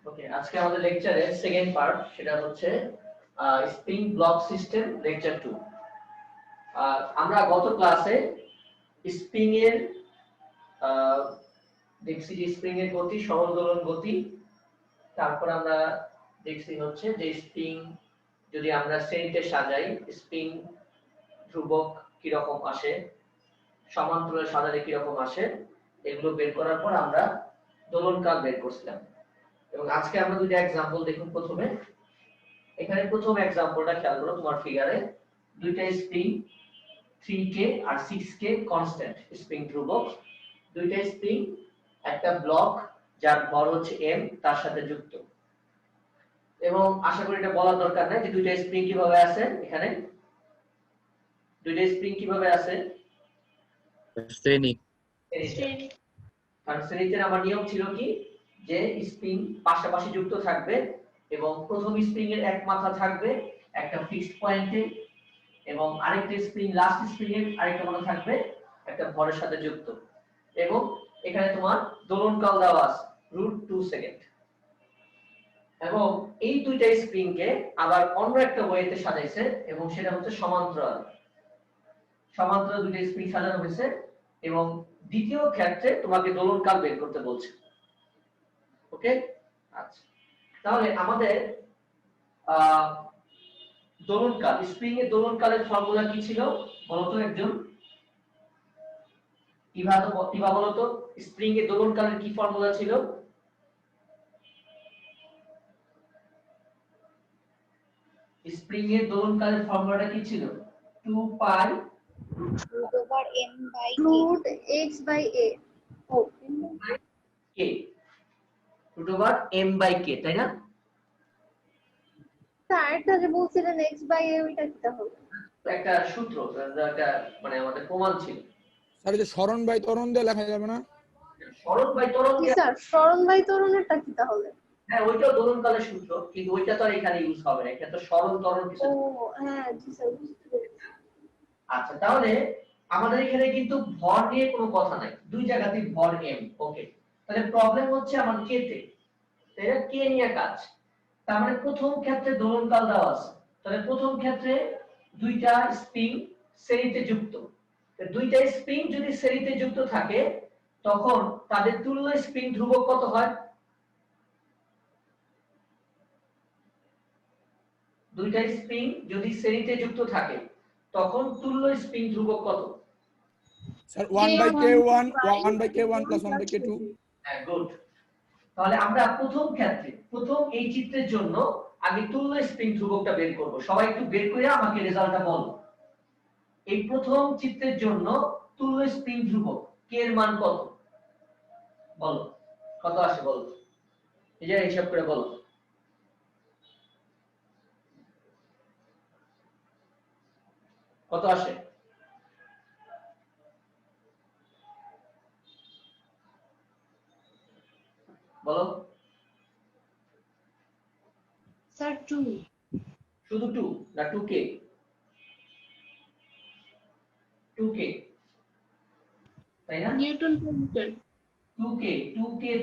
ওকে, আজকে আমাদের লেকচারের সেকেন্ড পার্ট, সেটা হচ্ছে স্প্রিং ব্লক সিস্টেম লেকচার 2। আমরা গত ক্লাসে স্প্রিং এর দেখছি যে স্প্রিং এর গতি, সরল দোলন গতি, তারপর আমরা দেখছি হচ্ছে যে স্প্রিং যদি আমরা শ্রেণীতে সাজাই স্প্রিং ধ্রুবক কি রকম আসে, সমান্তরালে সাজালে কি রকম আসে, এগুলো বের করার পর আমরা দোলনকাল বের করছিলাম। এবং আজকে আমরা দুইটা एग्जांपल দেখুন। প্রথমে এখানে প্রথম एग्जांपलটা খেয়াল করো, তোমার ফিগারে দুইটা স্প্রিং 3k আর 6k কনস্ট্যান্ট স্প্রিং ধ্রুবক, দুইটা স্প্রিং একটা ব্লক যার ভর হচ্ছে m তার সাথে যুক্ত। এবং আশা করি এটা বলার দরকার নাই যে দুইটা স্প্রিং কিভাবে আছে। এখানে দুইটা স্প্রিং কিভাবে আছে, শ্রেণী। কারণ শ্রেণীতে আমার নিয়ম ছিল কি যে স্প্রিং পাশাপাশি যুক্ত থাকবে এবং প্রথম স্প্রিং এর এক মাথা থাকবে একটা ফিক্সড পয়েন্টে এবং আরেকটা স্প্রিং লাস্ট স্প্রিং এর আরেকটা মাথা থাকবে একটা ভরের সাথে যুক্ত। এবং এখানে তোমার দোলনকাল দেওয়া আছে √2 সেকেন্ড। এবং এই দুইটা স্প্রিং কে আবার অন্য একটা ওয়েতে সাজাইছে এবং সেটা হচ্ছে সমান্তরাল। সমান্তরাল দুইটা স্প্রিং সাজানো হয়েছে এবং দ্বিতীয় ক্ষেত্রে তোমাকে দোলনকাল বের করতে বলছে। ওকে, আচ্ছা, তাহলে আমাদের দোলনকাল, স্প্রিং এর দোলনকালের ফর্মুলা কি ছিল বলতো একজন? ইভা বলতো স্প্রিং এর দোলনকালের কি ফর্মুলা ছিল? স্প্রিং এর দোলনকালের ফর্মুলাটা কি ছিল? 2 পাই √m/k k √m/k, তাই না? স্যারটা যে বলছিলেন x/a ওইটা কি তাহলে? একটা সূত্র, একটা মানে আমাদের প্রমাণ ছিল। স্যার যে সরণ বাই ত্বরণ দিয়ে লেখা যাবে না? সরণ বাই ত্বরণ কি স্যার সরণ বাই ত্বরণেরটা কি তাহলে? হ্যাঁ, ওইটাও দোলনকালের সূত্র, কিন্তু ওইটা তো আর এখানে ইউজ হবে না, এটা তো সরণ ত্বরণ কিছু। ও হ্যাঁ জি স্যার, বুঝতে পেরেছি। আচ্ছা, তাহলে আমাদের এখানে কিন্তু ভর নিয়ে কোনো কথা নাই, দুই জায়গাতেই ভর m। ওকে, তাহলে প্রবলেম হচ্ছে আমার k তে, তাই না? k নিয়ে কাজ। তার মানে প্রথম ক্ষেত্রে দোলনকাল দেওয়া আছে, তাহলে প্রথম ক্ষেত্রে দুইটা স্প্রিং শ্রেণীতে যুক্ত। দুইটা স্প্রিং যদি শ্রেণীতে যুক্ত থাকে তখন তাদের তুল্য স্প্রিং ধ্রুবক কত হয়? দুইটা স্প্রিং যদি শ্রেণীতে যুক্ত থাকে তখন তুল্য স্প্রিং ধ্রুবক কত? Sir 1/k1 1/k1 + 1/k2। হ্যাঁ, গুড। তাহলে আমরা প্রথম ক্ষেত্রে প্রথম এই চিত্রের জন্য আগে তুল্য স্প্রিং ধ্রুবকটা বের করব। সবাই একটু বের করে আমাকে রেজাল্টটা বলো। এই প্রথম চিত্রের জন্য তুল্য স্প্রিং ধ্রুবক k এর মান কত? বলো কত আসে, বলো, এই যে হিসাব করে বলো। কত আসে? বলো। স্যার 2 শুধু 2 না 2k? 2k, তাই না? Newton per metre. 2k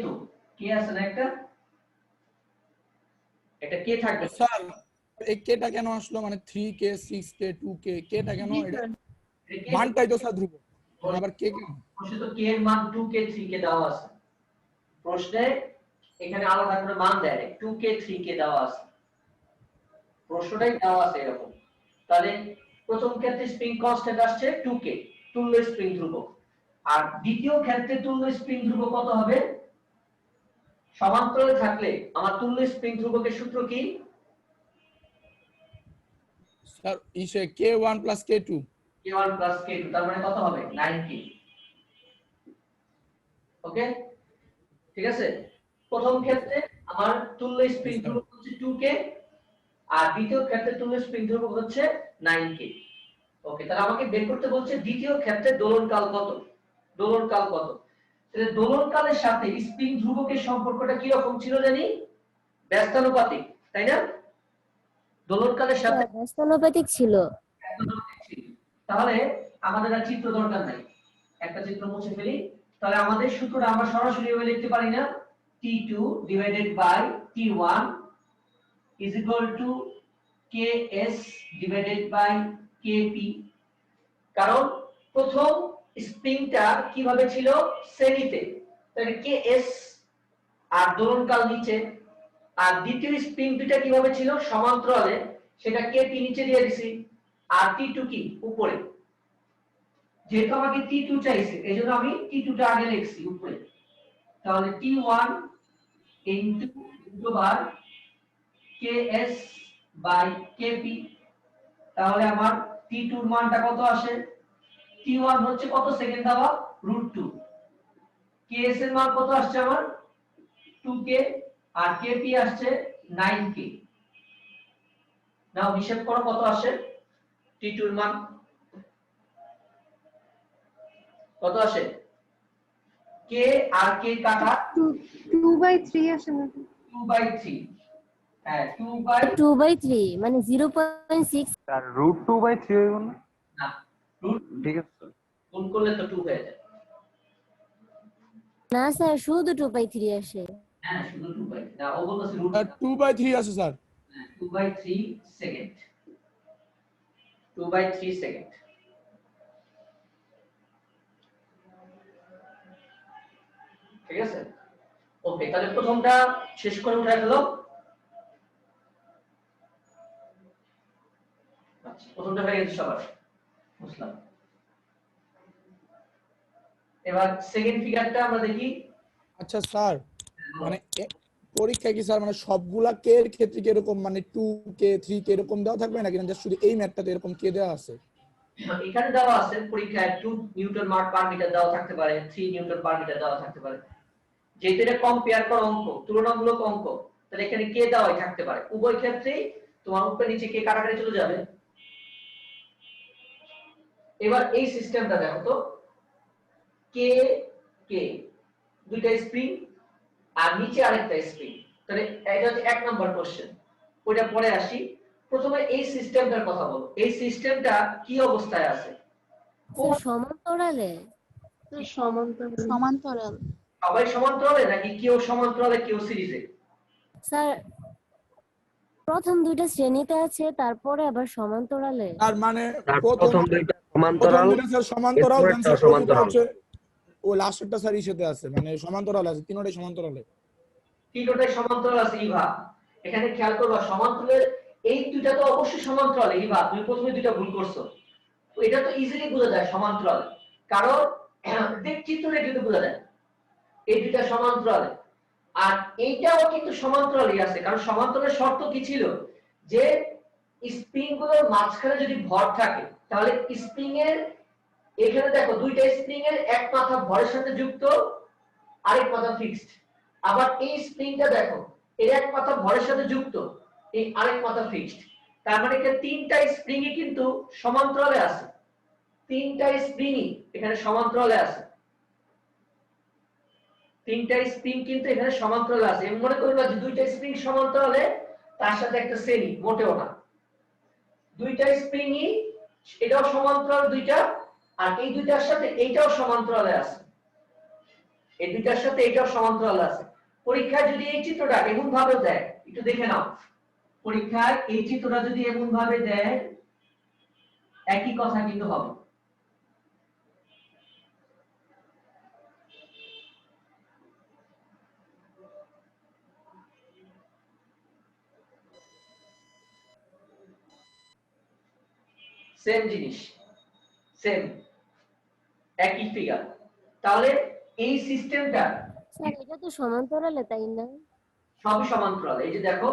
তো k আছে না একটা? এটা k থাকবে। স্যার এই কেটা কেন আসলো, মানে 3k 6k 2k কেটা কেন? এটা মানটাই তো স্যার ধ্রুবক, আবার কে কেন? প্রশ্নে তো k এর মান 2k 3k দেওয়া আছে। প্রশ্নে এখানে আলাদা করে মান দেয় না, 2k 3k দেওয়া আছে, প্রশ্নটাই দেওয়া আছে এরকম। তাহলে প্রথম ক্ষেত্রে স্প্রিং কনস্ট্যান্ট আসছে 2k, তুল্য স্প্রিং ধ্রুবক। আর দ্বিতীয় ক্ষেত্রে তুল্য স্প্রিং ধ্রুবক কত হবে? সমান্তরালে থাকলে আমার তুল্য স্প্রিং ধ্রুবকের সূত্র কি? স্যার ইসে k1 + k2। k1 + k2, তার মানে কত হবে? 9k। ওকে, ঠিক আছে। প্রথম ক্ষেত্রে আমার তুল্য স্প্রিং ধ্রুবক হচ্ছে 2k আর দ্বিতীয় ক্ষেত্রে তুল্য স্প্রিং ধ্রুবক হচ্ছে 9k। ওকে, তাহলে আমাকে বের করতে বলছে দ্বিতীয় ক্ষেত্রে দোলনকাল কত। দোলনকাল কত? তাহলে দোলনকালের সাথে স্প্রিং ধ্রুবকের সম্পর্কটা কি রকম ছিল জানি? ব্যস্তানুপাতিক, তাই না? দোলনকালের সাথে ব্যস্তানুপাতিক ছিল। ব্যস্তানুপাতিক ছিল। তাহলে আমাদের আর চিত্র দরকার নাই, একটা চিত্র মুছে ফেলি। তাহলে আমাদের সূত্রটা আমরা সরাসরি এভাবে লিখতে পারি না, T2 divided by T1 is equal to Ks divided by Kp, কারণ প্রথম স্প্রিংটা কিভাবে ছিল শ্রেণীতে, তাহলে Ks আর দোলনকাল নিচে, আর দ্বিতীয় স্প্রিং দুটো কিভাবে ছিল সমান্তরালে, সেটা Kp নিচে দিয়ে দিছি আর T2 কি উপরে। যেহেতু আমাকে T2 চাইছে এজন্য আমি T2 টা আগে লিখছি উপরে, তাহলে T1 into bar Ks by Kp, তাহলে আমার T2 এর মানটা কত আসে, T1 হচ্ছে কত সেকেন্ড দেওয়া √2, Ks এর মান কত আসছে আমার 2k, আর Kp আসছে 9k। নাও হিসাব করো কত আসে T2 এর মান কত আসে, k আর k কাটা 2/3 আসে নাকি? 2/3, হ্যাঁ 2/3 মানে 0.6। আর √2/3 হইব না? না রুট ঠিক আছে স্যার। গুণ করলে তো 2 হয়ে যায়। না স্যার শুধু 2/3 আসে। হ্যাঁ শুধু 2/3, না ও বলতেছে রুট 2/3 আছে স্যার। 2/3 second, 2/3 second. ঠিক আছে, ওকে তাহলে প্রথমটা শেষ করে উঠাই ফেলো। আচ্ছা প্রথমটা হয়ে গেছে সবার, বুঝলাম। এবার সেকেন্ড ফিগারটা আমরা দেখি। আচ্ছা স্যার, মানে পরীক্ষা কি স্যার মানে সবগুলা কে এর ক্ষেত্রে কি এরকম মানে 2k 3k এরকম দেওয়া থাকবে নাকি না শুধু এই ম্যাথটাতে এরকম কে দেওয়া আছে? এখানে দেওয়া আছে পরীক্ষায় 2 নিউটন পার মিটার দেওয়া থাকতে পারে, 3 নিউটন পার মিটার দেওয়া থাকতে পারে। যেহেতু এটা কম্পেয়ার করা অঙ্ক, তুলনামূলক অঙ্ক, তাহলে এখানে কে দেওয়াই থাকতে পারে। উভয় ক্ষেত্রেই তোমার উপরে নিচে কে কাটাকাটি চলে যাবে। এবার এই সিস্টেমটা দেখো তো, কে কে দুইটা স্প্রিং আর নিচে আরেকটা স্প্রিং, তাহলে এটা হচ্ছে 1 নাম্বার কোশ্চেন। ওইটা পরে আসি, প্রথমে এই সিস্টেমটার কথা বলো। এই সিস্টেমটা কি অবস্থায় আছে? স্যার সমান্তরালে। সমান্তরাল। সবাই সমান্তরালে নাকি কেউ সমান্তরালে কেউ সিরিজে? স্যার প্রথম দুইটা শ্রেণীতে আছে, তারপরে আবার সমান্তরালে। আর মানে প্রথম দুইটা প্রথম সমান্তরাল, দুইটা স্যার সমান্তরাল, দেন এরপরেরটা স্যার সমান্তরাল। হচ্ছে ও লাস্টেরটা স্যার ইসেতে আছে মানে সমান্তরাল আছে, তিনটাই সমান্তরালে। তিনটাই সমান্তরাল আছে ইভা। এখানে খেয়াল করবা সমান্তরালের এই দুইটা তো অবশ্যই সমান্তরাল ইভা, তুমি প্রথমে দুইটা ভুল করছো। তো এটা তো ইজিলি বোঝা যায় সমান্তরাল, কারণ দেখ চিত্রে কিন্তু বোঝা যায় এই দুইটা সমান্তরাল। আর এইটাও কিন্তু সমান্তরালই আছে, কারণ সমান্তরালের শর্ত কি ছিল যে স্প্রিং গুলোর মাঝখানে যদি ভর থাকে তাহলে স্প্রিং এর এখানে দেখো দুইটা স্প্রিং এর এক মাথা ভরের সাথে যুক্ত, আরেক মাথা ফিক্সড। আবার এই স্প্রিংটা দেখো এর এক মাথা ভরের সাথে যুক্ত, এই আরেক মাথা ফিক্সড। তার মানে এখানে তিনটা স্প্রিংই কিন্তু সমান্তরালে আছে, তিনটা স্প্রিংই এখানে সমান্তরালে আছে, তিনটা স্প্রিং কিন্তু এখানে সমান্তরালে আছে। এমন মনে করবা যে দুইটা স্প্রিং সমান্তরালে তার সাথে একটা শ্রেণী, মোটেও না। দুইটা স্প্রিংই এটাও সমান্তরাল দুইটা, আর এই দুইটার সাথে এইটাও সমান্তরালে আছে, এই দুইটার সাথে এইটাও সমান্তরালে আছে। পরীক্ষায় যদি এই চিত্রটা এমন ভাবে দেয়, একটু দেখে নাও, পরীক্ষায় এই চিত্রটা যদি এমন ভাবে দেয় একই কথা কিন্তু হবে। সেম জিনিস, সেম একই ফিগার। তাহলে এই সিস্টেমটা স্যার এটা তো সমান্তরালে, তাই না? সবই সমান্তরাল। এই যে দেখো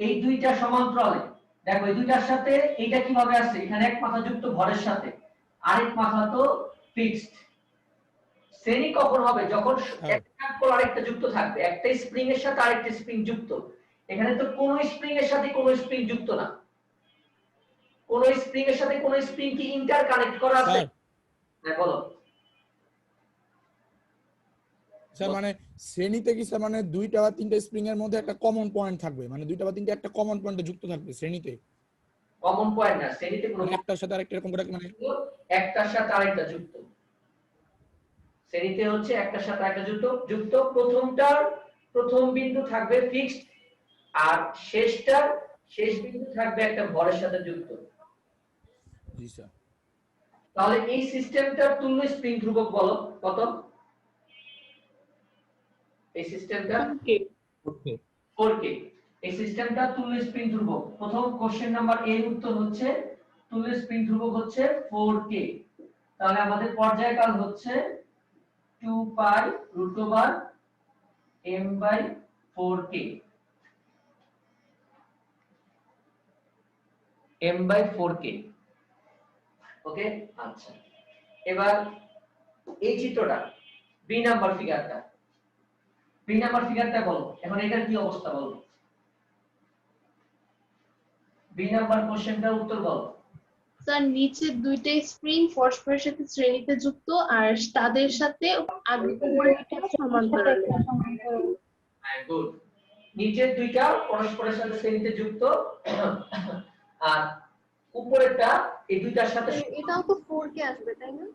এই দুইটা সমান্তরালে, দেখো এই দুইটার সাথে এইটা কিভাবে আছে, এখানে এক মাথা যুক্ত ভরের সাথে, আরেক মাথা তো ফিক্সড। শ্রেণী কখন হবে? যখন একটার পর আরেকটা যুক্ত থাকবে, একটা স্প্রিং এর সাথে আরেকটা স্প্রিং যুক্ত। এখানে তো কোন স্প্রিং এর সাথে কোন স্প্রিং যুক্ত না, কোন স্প্রিং এর সাথে কোন স্প্রিং কি ইন্টার কানেক্ট করা আছে? হ্যাঁ বলো স্যার মানে শ্রেণীতে কি স্যার মানে দুইটা বা তিনটা স্প্রিং এর মধ্যে একটা কমন পয়েন্ট থাকবে, মানে দুইটা বা তিনটা একটা কমন পয়েন্টে যুক্ত থাকবে শ্রেণীতে? কমন পয়েন্ট না, শ্রেণীতে কোনো একটার সাথে আরেকটা এরকম করে মানে একটার সাথে আরেকটা যুক্ত, শ্রেণীতে হচ্ছে একটার সাথে একটা যুক্ত প্রথমটার প্রথম বিন্দু থাকবে ফিক্সড আর শেষটার শেষ বিন্দু থাকবে একটা ভরের সাথে যুক্ত। জি স্যার। তাহলে এই সিস্টেমটার তুল্য স্প্রিং ধ্রুবক বলো কত? এই সিস্টেমটা ওকে 4k। এই সিস্টেমটা তুল্য স্প্রিং ধ্রুবক। প্রথম কোশ্চেন নাম্বার এর উত্তর হচ্ছে তুল্য স্প্রিং ধ্রুবক হচ্ছে 4k। তাহলে আমাদের পর্যায়কাল হচ্ছে 2 pi root over m by 4k, m by 4k। Okay, আচ্ছা এবার এই চিত্রটা বি নাম্বার ফিগারটা বলো এখন এটার কি অবস্থা বলো, বি নাম্বার কোশ্চেনটার উত্তর বলো। স্যার নিচের দুইটাই স্প্রিং পরস্পরের সাথে শ্রেণীতে যুক্ত আর তাদের সাথে উপরেরটা সমান্তরালে। হ্যাঁ, গুড। নিচের দুইটা পরস্পরের সাথে শ্রেণীতে যুক্ত আর উপরেরটা এই দুইটার সাথে। এটাও তো 4k আসবে তাই না?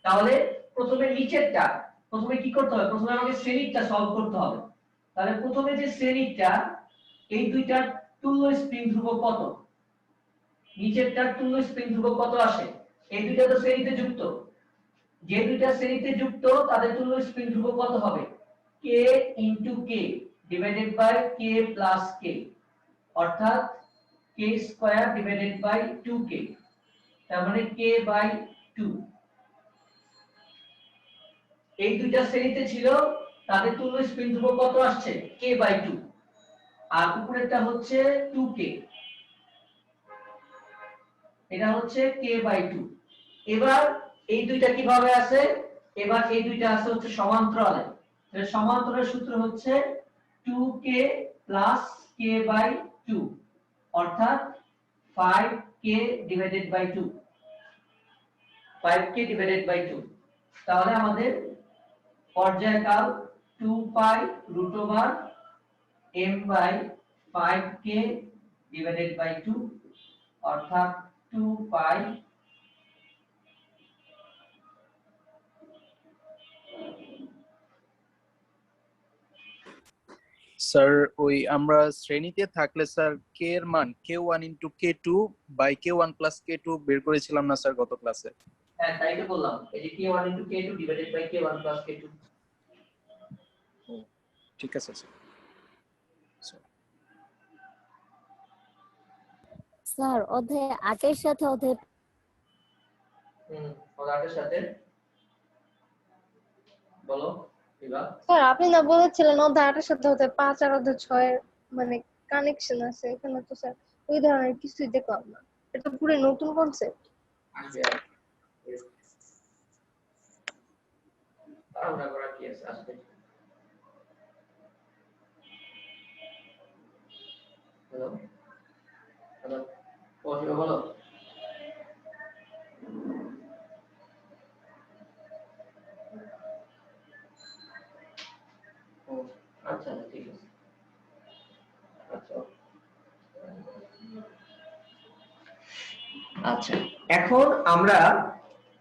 তাহলে প্রথমে নিচেরটা প্রথমে কি করতে হবে, প্রথমে আমাকে শ্রেণীটা সলভ করতে হবে। তাহলে প্রথমে যে শ্রেণীটা এই দুইটার তুল্য স্প্রিং ধ্রুবক কত, নিচেরটার তুল্য স্প্রিং ধ্রুবক কত আসে, এই দুইটা তো শ্রেণীতে যুক্ত, যে দুইটা শ্রেণীতে যুক্ত তাদের তুল্য স্প্রিং ধ্রুবক কত হবে, k into k divided by k plus k, অর্থাৎ k square divided by 2k, তার মানে k বাই 2। এই দুইটা শ্রেণীতে ছিল তাদের তুল্য স্প্রিং ধ্রুবক কত আসছে, k বাই 2, আর উপরেরটা হচ্ছে 2k, এটা হচ্ছে k বাই 2। এবার এই দুইটা কিভাবে আছে, এবার এই দুইটা আছে হচ্ছে সমান্তরালে। তাহলে সমান্তরালের সূত্র হচ্ছে 2k প্লাস k বাই 2, অর্থাৎ 5k divided by 2, 5k divided by 2। তাহলে আমাদের পর্যায়কাল 2 pi root over m by 5k divided by 2, অর্থাৎ 2 পাই স্যার ওই আমরা শ্রেণীতে থাকলে স্যার কে এর মান k1 into k2 by k1 plus k2 বের করেছিলাম না স্যার গত ক্লাসে? হ্যাঁ তাই তো বললাম, এই যে k1 into k2 divided by k1 plus k2। ঠিক আছে স্যার। স্যার অধ্যায় 8 এর সাথে অধ্যায় ওদের সাথে বলো বিভাগ। স্যার আপনি না বলেছিলেন অধ্যায় 8 এর সাথে হতে 5 আর অধ্যায় 6 এর মানে কানেকশন আছে, এখানে তো স্যার ওই ধরনের কিছুই দেখলাম না, এটা পুরো নতুন কনসেপ্ট। আসবে আমরা করা কি আছে আসবে। হ্যালো হ্যালো ও হিরো বলো। ও আচ্ছা ঠিক আছে, আচ্ছা আচ্ছা এখন আমরা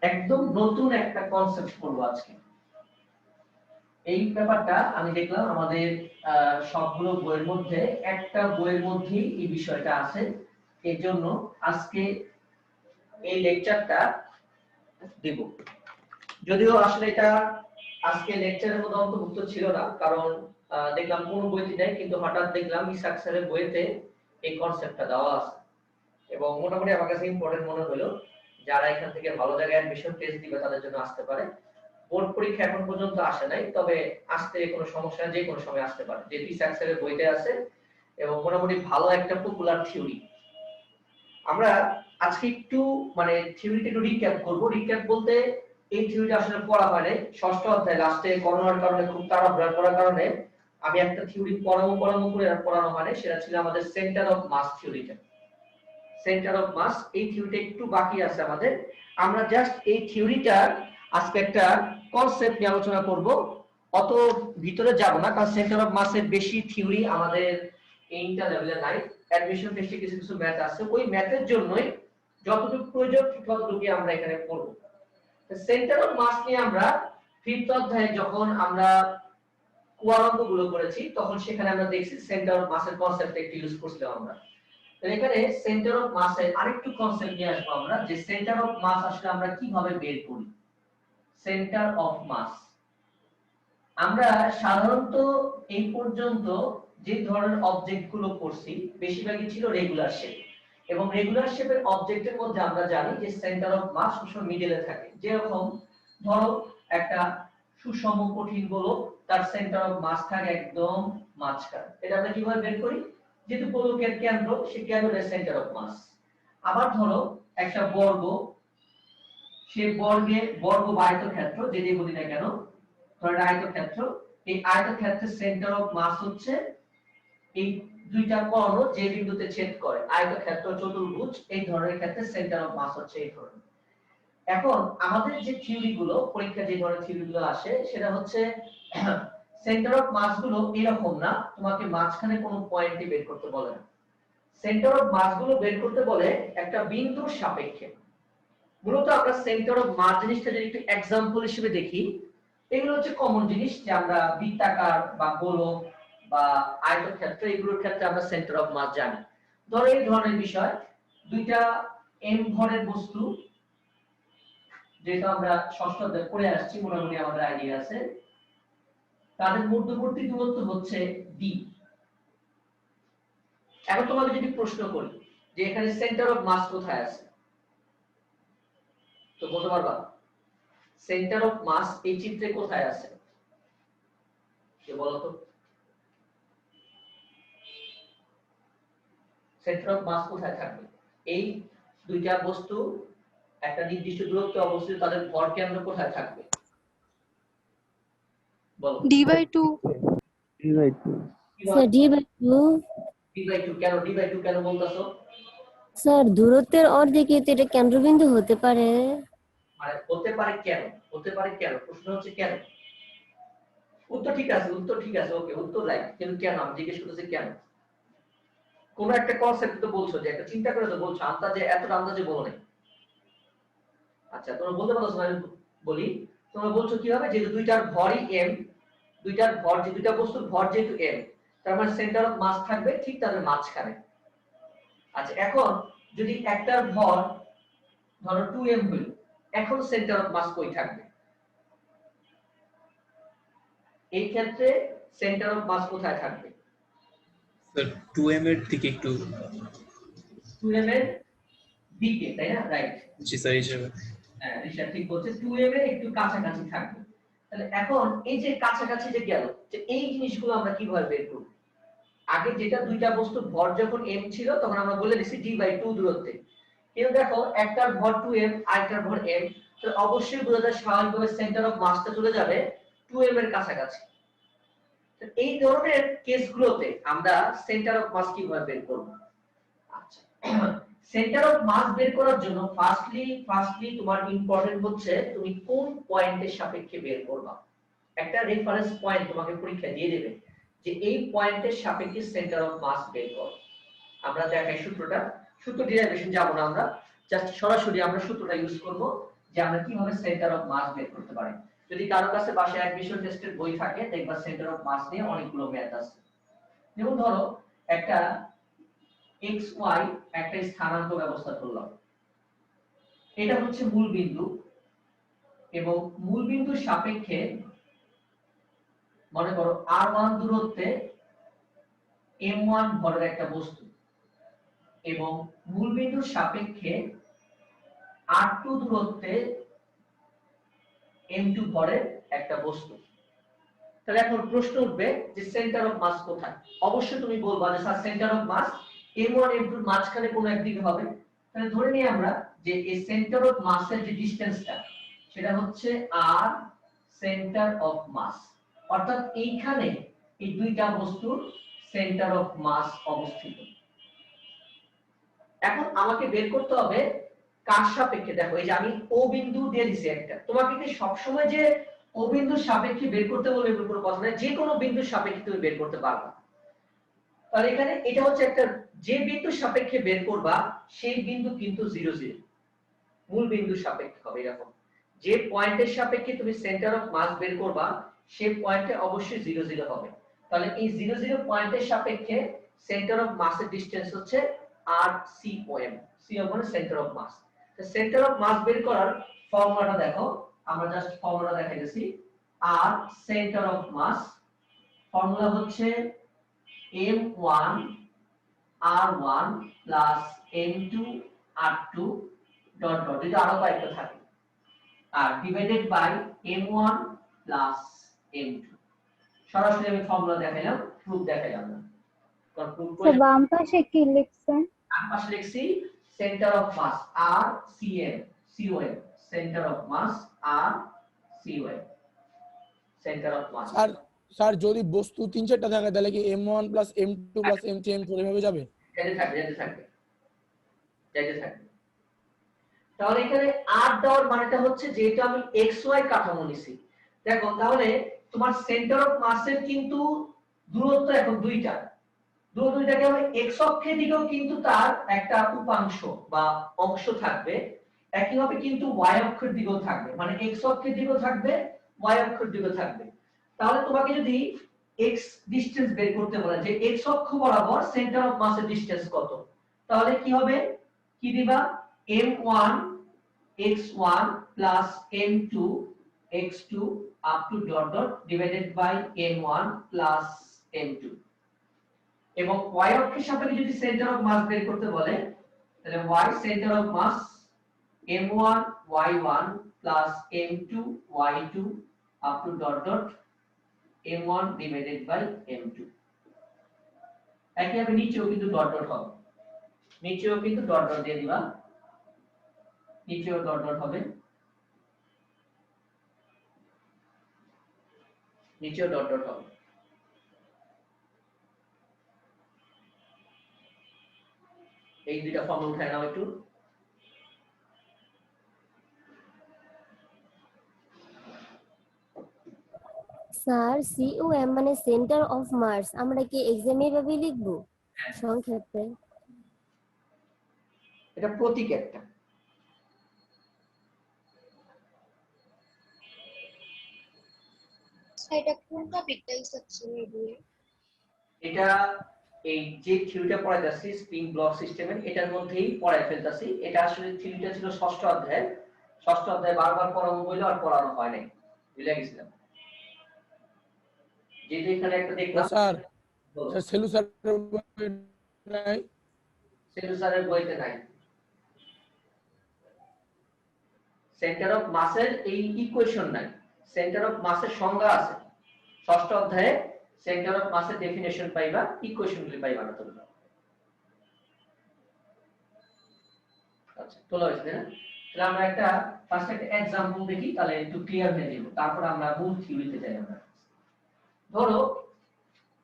একদম নতুন একটা কনসেপ্ট পড়বো আজকে। এই ব্যাপারটা আমি দেখলাম আমাদের সবগুলো বইয়ের মধ্যে একটা বইয়ের মধ্যেই এই বিষয়টা আছে, এর জন্য আজকে এই লেকচারটা দেব। যদিও আসলে এটা আজকে লেকচারের মধ্যে অন্তর্ভুক্ত ছিল না, কারণ দেখলাম কোন বইতে নেই, কিন্তু হঠাৎ দেখলাম ইসাক স্যারের বইতে এই কনসেপ্টটা দেওয়া আছে এবং মোটামুটি আমার কাছে ইম্পর্টেন্ট মনে হলো। যারা এখান থেকে ভালো জায়গায় অ্যাডমিশন টেস্ট দিবে তাদের জন্য আসতে পারে। বোর্ড পরীক্ষা এখন পর্যন্ত আসে নাই, তবে আসতে কোনো সমস্যা নেই, যে কোনো সময় আসতে পারে, যে ইসাক স্যারের বইতে আছে এবং মোটামুটি ভালো একটা পপুলার থিওরি। আমরা আজকে একটু মানে থিওরিটা একটু রিক্যাপ করব। রিক্যাপ বলতে এই থিওরিটা আসলে পড়া হয় নাই, ষষ্ঠ অধ্যায় লাস্টে করোনার কারণে খুব তাড়াহুড়া করার কারণে আমি একটা থিওরি পড়াবো করে আর পড়ানো হয় নাই, সেটা ছিল আমাদের সেন্টার অফ মাস থিওরিটা। সেন্টার অফ মাস এই থিওরিটা একটু বাকি আছে আমাদের। আমরা জাস্ট এই থিওরিটার আজকে একটা কনসেপ্ট নিয়ে আলোচনা করব, অত ভিতরে যাব না, কারণ সেন্টার অফ মাসের বেশি থিওরি আমাদের ইন্টার লেভেলে নাই। অ্যাডমিশন টেস্টে কিছু কিছু ম্যাথ আছে, ওই ম্যাথের জন্যই যতটুকু প্রয়োজন ঠিক ততটুকুই আমরা এখানে পড়ব। সেন্টার অফ মাস নিয়ে আমরা ফিফথ অধ্যায়ে যখন আমরা কুয়ালঙ্গ গুলো করেছি তখন সেখানে আমরা দেখছি সেন্টার অফ মাসের কনসেপ্ট একটু ইউজ করছিলাম আমরা। তো এখানে সেন্টার অফ মাসের আরেকটু কনসেপ্ট নিয়ে আসবো আমরা, যে সেন্টার অফ মাস আসলে আমরা কিভাবে বের করি। সেন্টার অফ মাস আমরা সাধারণত এই পর্যন্ত যে ধরনের অবজেক্ট গুলো করছি বেশিরভাগই ছিল রেগুলার শেপ, এবং রেগুলার শেপের অবজেক্টের মধ্যে আমরা জানি যে সেন্টার অফ মাস সবসময় মিডলে থাকে। যেরকম ধরো একটা সুষম কঠিন গোলক, তার সেন্টার অফ মাস থাকে একদম মাঝখানে। এটা আমরা কিভাবে বের করি, যেহেতু গোলকের কেন্দ্র, সেই কেন্দ্রের সেন্টার অফ মাস। আবার ধরো একটা বর্গ, সেই বর্গ বা আয়তক্ষেত্র যেটাই বলি না কেন, ধরো আয়তক্ষেত্র, এই আয়তক্ষেত্রের সেন্টার অফ মাস হচ্ছে এই দুইটা কর্ণ যে বিন্দুতে ছেদ করে, আয়তক্ষেত্র, চতুর্ভুজ, এই ধরনের ক্ষেত্রে সেন্টার অফ মাস হচ্ছে এই ধরনের। এখন আমাদের যে থিওরি গুলো পরীক্ষা, যে ধরনের থিওরি গুলো আসে সেটা হচ্ছে সেন্টার অফ মাস গুলো এরকম না, তোমাকে মাঝখানে কোনো পয়েন্টে বের করতে বলে না। সেন্টার অফ মাস গুলো বের করতে বলে একটা বিন্দুর সাপেক্ষে। মূলত আমরা সেন্টার অফ মাস জিনিসটা যদি একটু এক্সাম্পল হিসেবে দেখি, এগুলো হচ্ছে কমন জিনিস যে আমরা বৃত্তাকার বা গোলক বা আয়তক্ষেত্র এগুলোর ক্ষেত্রে আমরা সেন্টার অফ মাস জানি। ধরো এই ধরনের বিষয়, দুইটা m ভরের বস্তু, যেটা আমরা ষষ্ঠ অধ্যায়ে পড়ে আসছি, মোটামুটি আমাদের আইডিয়া আছে, তাদের মধ্যবর্তী দূরত্ব হচ্ছে d। এখন তোমাকে যদি প্রশ্ন করি যে এখানে সেন্টার অফ মাস কোথায় আছে, তো বলতে পারবা সেন্টার অফ মাস এই চিত্রে কোথায় আছে, কে বলো তো? সেন্টার অফ মাস কোথায় থাকবে? এই দুইটা বস্তু একটা নির্দিষ্ট দূরত্বে অবস্থিত, তাদের ভর কেন্দ্র কোথায় থাকবে বলো? d/2 sir d/2। d/2 কেন? d/2 কেন বলতাছো? স্যার দূরত্বের অর্ধেকে তো এটা কেন্দ্রবিন্দু হতে পারে। মানে হতে পারে কেন? হতে পারে কেন? প্রশ্ন হচ্ছে কেন। উত্তর ঠিক আছে, উত্তর ঠিক আছে, ওকে, উত্তর রাইট, কিন্তু কেন আমি জিজ্ঞেস করতেছি কেন। কোন একটা কনসেপ্ট তো বলছো, যে একটা চিন্তা করে তো বলছো, আন্দাজে এতটা আন্দাজে বলো নাই। আচ্ছা তোমরা বলতে পারছো না, আমি বলি। তোমরা বলছো কিভাবে, যেহেতু দুইটার ভরই m, দুইটার ভর, যে দুইটা বস্তুর ভর যেহেতু m, তার মানে সেন্টার অফ মাস থাকবে ঠিক তাদের মাঝখানে। আচ্ছা এখন যদি একটার ভর ধরো 2m হইল, এখন সেন্টার অফ মাস কই থাকবে? এই ক্ষেত্রে সেন্টার অফ মাস কোথায় থাকবে? স্যার 2m এর দিকে একটু 2m এর দিকে, তাই না? রাইট। জি স্যার হিসেবে। হ্যাঁ ঋষাদ ঠিক বলছে, 2m এর একটু কাছাকাছি থাকবে। তাহলে এখন এই যে কাছাকাছি যে গেল, যে এই জিনিসগুলো আমরা কিভাবে বের করব? আগে যেটা দুইটা বস্তুর ভর যখন m ছিল তখন আমরা বলে দিছি d/2 দূরত্বে। কিন্তু দেখো একটার ভর 2m, আরেকটার ভর m, তাহলে অবশ্যই বোঝা যায় স্বাভাবিকভাবে সেন্টার অফ মাসটা চলে যাবে 2m এর কাছাকাছি। তো এই ধরনের কেসগুলোতে আমরা সেন্টার অফ মাস কিভাবে বের করব? আচ্ছা সেন্টার অফ মাস বের করার জন্য ফার্স্টলি তোমার ইম্পর্টেন্ট হচ্ছে তুমি কোন পয়েন্টের সাপেক্ষে বের করবা। একটা রেফারেন্স পয়েন্ট তোমাকে পরীক্ষা দিয়ে দেবে যে এই পয়েন্টের সাপেক্ষে সেন্টার অফ মাস বের করো। আমরা দেখাই সূত্রটা, সূত্র ডেরিভেশন যাব না আমরা, জাস্ট সরাসরি আমরা সূত্রটা ইউজ করব যে আমরা কিভাবে সেন্টার অফ মাস বের করতে পারি। যদি কারো কাছে বাসায় অ্যাডমিশন টেস্টের বই থাকে দেখবা সেন্টার অফ মাস নিয়ে অনেকগুলো ম্যাথ আছে। যেমন ধরো একটা xy একটা স্থানাঙ্ক ব্যবস্থা করলাম, এটা হচ্ছে মূল বিন্দু, এবং মূল বিন্দুর সাপেক্ষে মনে করো r1 দূরত্বে m1 ভরের একটা বস্তু, এবং মূল বিন্দুর সাপেক্ষে r2 দূরত্বে m2 ভরের একটা বস্তু। তাহলে এখন প্রশ্ন উঠবে যে সেন্টার অফ মাস কোথায়? অবশ্যই তুমি বলবা যে sir centre of mass m1 m2 এর মাঝখানে কোনো একদিকে হবে। তাহলে ধরে নিই আমরা যে এই সেন্টার অফ মাসের যে ডিসটেন্সটা সেটা হচ্ছে r সেন্টার অফ মাস, অর্থাৎ এইখানে এই দুইটা বস্তুর সেন্টার অফ মাস অবস্থিত। এখন আমাকে বের করতে হবে কার সাপেক্ষে। দেখো এই যে আমি ও বিন্দু দিয়ে দিছি একটা, তোমাকে কি সব সময় যে ও বিন্দুর সাপেক্ষে বের করতে বলবে এর কোনো কথা নাই, যে কোনো বিন্দুর সাপেক্ষে তুমি বের করতে পারবে। তাহলে এখানে এটা হচ্ছে একটা, যে বিন্দুর সাপেক্ষে বের করবা সেই বিন্দু কিন্তু 0 0, মূল বিন্দুর সাপেক্ষে হবে এরকম। যে পয়েন্টের সাপেক্ষে তুমি সেন্টার অফ মাস বের করবা সেই পয়েন্টে অবশ্যই 0 0 হবে। তাহলে এই 0 0 পয়েন্টের সাপেক্ষে সেন্টার অফ মাসের ডিসটেন্স হচ্ছে RCOM। COM মানে সেন্টার অফ মাস। তো সেন্টার অফ মাস বের করার ফর্মুলাটা দেখো, আমরা জাস্ট ফর্মুলা দেখাই দিয়েছি। আর সেন্টার অফ মাস ফর্মুলা হচ্ছে M1 R1 plus M2 R2 dot dot, এটা আরো কয়েকটা থাকে, আর divided by M1 plus M2। সরাসরি আমি ফর্মুলা দেখাইলাম, প্রুফ দেখাইলাম না, কারণ প্রুফ করে বাম পাশে কি লিখছেন? ডান পাশে লিখছি centre of mass RCOM, centre of mass RCOM, centre of mass. Sir sir যদি বস্তু 3-4টা থাকে তাহলে কি M1 plus M2 plus M3 M4 এভাবে যাবে? যাইতে থাকবে। তাহলে এখানে R দেওয়ার মানেটা হচ্ছে যেহেতু আমি XY কাঠামো নিছি, দেখো তাহলে তোমার সেন্টার অফ মাসের কিন্তু দূরত্ব এখন দুইটা, দুইটাকে হবে x অক্ষের দিকেও কিন্তু তার একটা উপাংশ বা অংশ থাকবে, একইভাবে কিন্তু y অক্ষের দিকেও থাকবে, মানে x অক্ষের দিকেও থাকবে y অক্ষের দিকেও থাকবে। তাহলে তোমাকে যদি x ডিসটেন্স বের করতে বলে যে x অক্ষ বরাবর সেন্টার অফ মাসের ডিসটেন্স কত, তাহলে কি হবে, কি দিবা, m1 x1 plus m2 x2 up to dot dot divided by m1 plus m2। এবং y অক্ষের সাপেক্ষে যদি সেন্টার অফ মাস বের করতে বলে তাহলে y centre of mass m1 y1 plus m2 y2 up to dot dot m1 divided by m2। একইভাবে নিচেও কিন্তু ডট ডট হবে, নিচেও কিন্তু ডট ডট দিয়ে দিবা, নিচেও ডট ডট হবে, নিচেও ডট ডট হবে। এই দুইটা ফর্মুলা উঠায় নাও একটু। স্যার COM মানে সেন্টার অফ মাস, আমরা কি এক্সামে এভাবে লিখবো সংক্ষেপে? এটা প্রতীক একটা। এটা কোন টপিকটা ইসেকশন এগুলো? এটা এই যে থিওরিটা পড়াইতাছি স্প্রিং ব্লক সিস্টেমের, এটার মধ্যেই পড়াই ফেলতাছি। এটা আসলে থিওরিটা ছিল ষষ্ঠ অধ্যায়, ষষ্ঠ অধ্যায় বারবার পড়ানো হইলো আর পড়ানো হয় নাই, ভুলে গেছিলাম। যেটা এখানে একটা দেখলাম স্যার সেলু স্যার নাই, সেলু স্যারের বইতে নাই। সেন্টার অফ মাসের এই ইকুয়েশন নাই, সেন্টার অফ মাসের সংজ্ঞা আছে ষষ্ঠ অধ্যায়ে, সেন্টার অফ মাসের ডেফিনিশন পাইবা, ইকুয়েশনগুলি পাইবা না তোমরা। আচ্ছা তোলা হয়েছে না? তাহলে আমরা একটা ফার্স্ট একটা एग्जांपल দেখি, তাহলে একটু ক্লিয়ার হয়ে যাবে, তারপর আমরা মূল থিওরিতে যাই। আমরা ধরো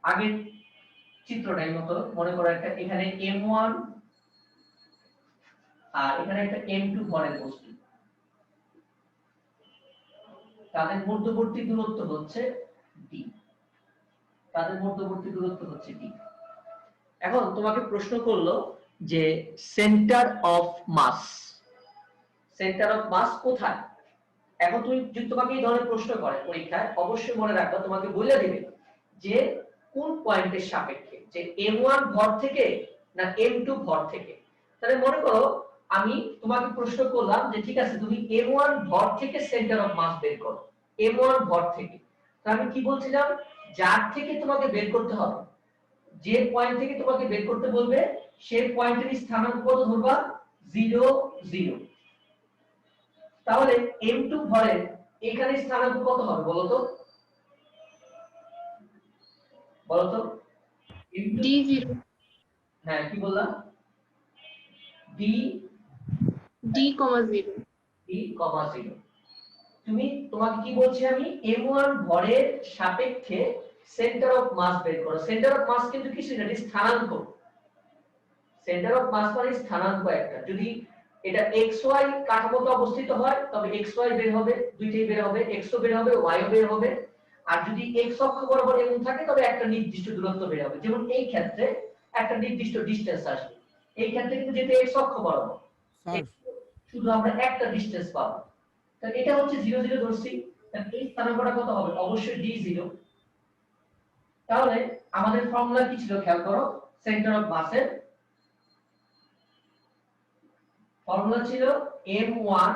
আগের চিত্রটাই মতো মনে করো একটা এখানে m1 আর এখানে একটা m2 ভরের বস্তু, তাদের মধ্যবর্তী দূরত্ব হচ্ছে d, তাদের মধ্যবর্তী দূরত্ব হচ্ছে d। এখন তোমাকে প্রশ্ন করলো যে centre of mass, centre of mass কোথায়? এখন তুমি যদি তোমাকে এই ধরনের প্রশ্ন করে পরীক্ষায়, অবশ্যই মনে রাখবা তোমাকে বলে দিবে যে কোন পয়েন্টের সাপেক্ষে, যে m1 ভর থেকে না m2 ভর থেকে। তাহলে মনে করো আমি তোমাকে প্রশ্ন করলাম যে ঠিক আছে তুমি m1 ভর থেকে সেন্টার অফ মাস বের করো, m1 ভর থেকে। তাহলে আমি কি বলছিলাম, যার থেকে তোমাকে বের করতে হবে, যে পয়েন্ট থেকে তোমাকে বের করতে বলবে সেই পয়েন্টের স্থানাঙ্ক কত ধরবা, 0 0। তাহলে m2 ভরের এখানে স্থানাঙ্ক কত হবে বলো তো, বলো তো? D0 হ্যাঁ কি বললাম, d D,0 d,0। তুমি তোমাকে কি বলছি আমি, m1 ভরের সাপেক্ষে সেন্টার অফ মাস বের করো। সেন্টার অফ মাস কিন্তু কিছু না, স্থানাঙ্ক। সেন্টার অফ মাস মানে স্থানাঙ্ক একটা। যদি এটা xy কাঠামোতে অবস্থিত হয় তবে xy বের হবে, দুইটাই বের হবে, x ও বের হবে y ও বের হবে। আর যদি x অক্ষ বরাবর এমন থাকে তবে একটা নির্দিষ্ট দূরত্ব বের হবে, যেমন এই ক্ষেত্রে একটা নির্দিষ্ট ডিসটেন্স আসবে। এই ক্ষেত্রে কিন্তু যেটা x অক্ষ বরাবর, স্যার শুধু আমরা একটা ডিসটেন্স পাবো। তাহলে এটা হচ্ছে 0 0 ধরছি, তাহলে এই স্থানাঙ্কটা কত হবে? অবশ্যই d0। তাহলে আমাদের ফর্মুলা কি ছিল খেয়াল করো, সেন্টার অফ মাসের ফর্মুলা ছিল m1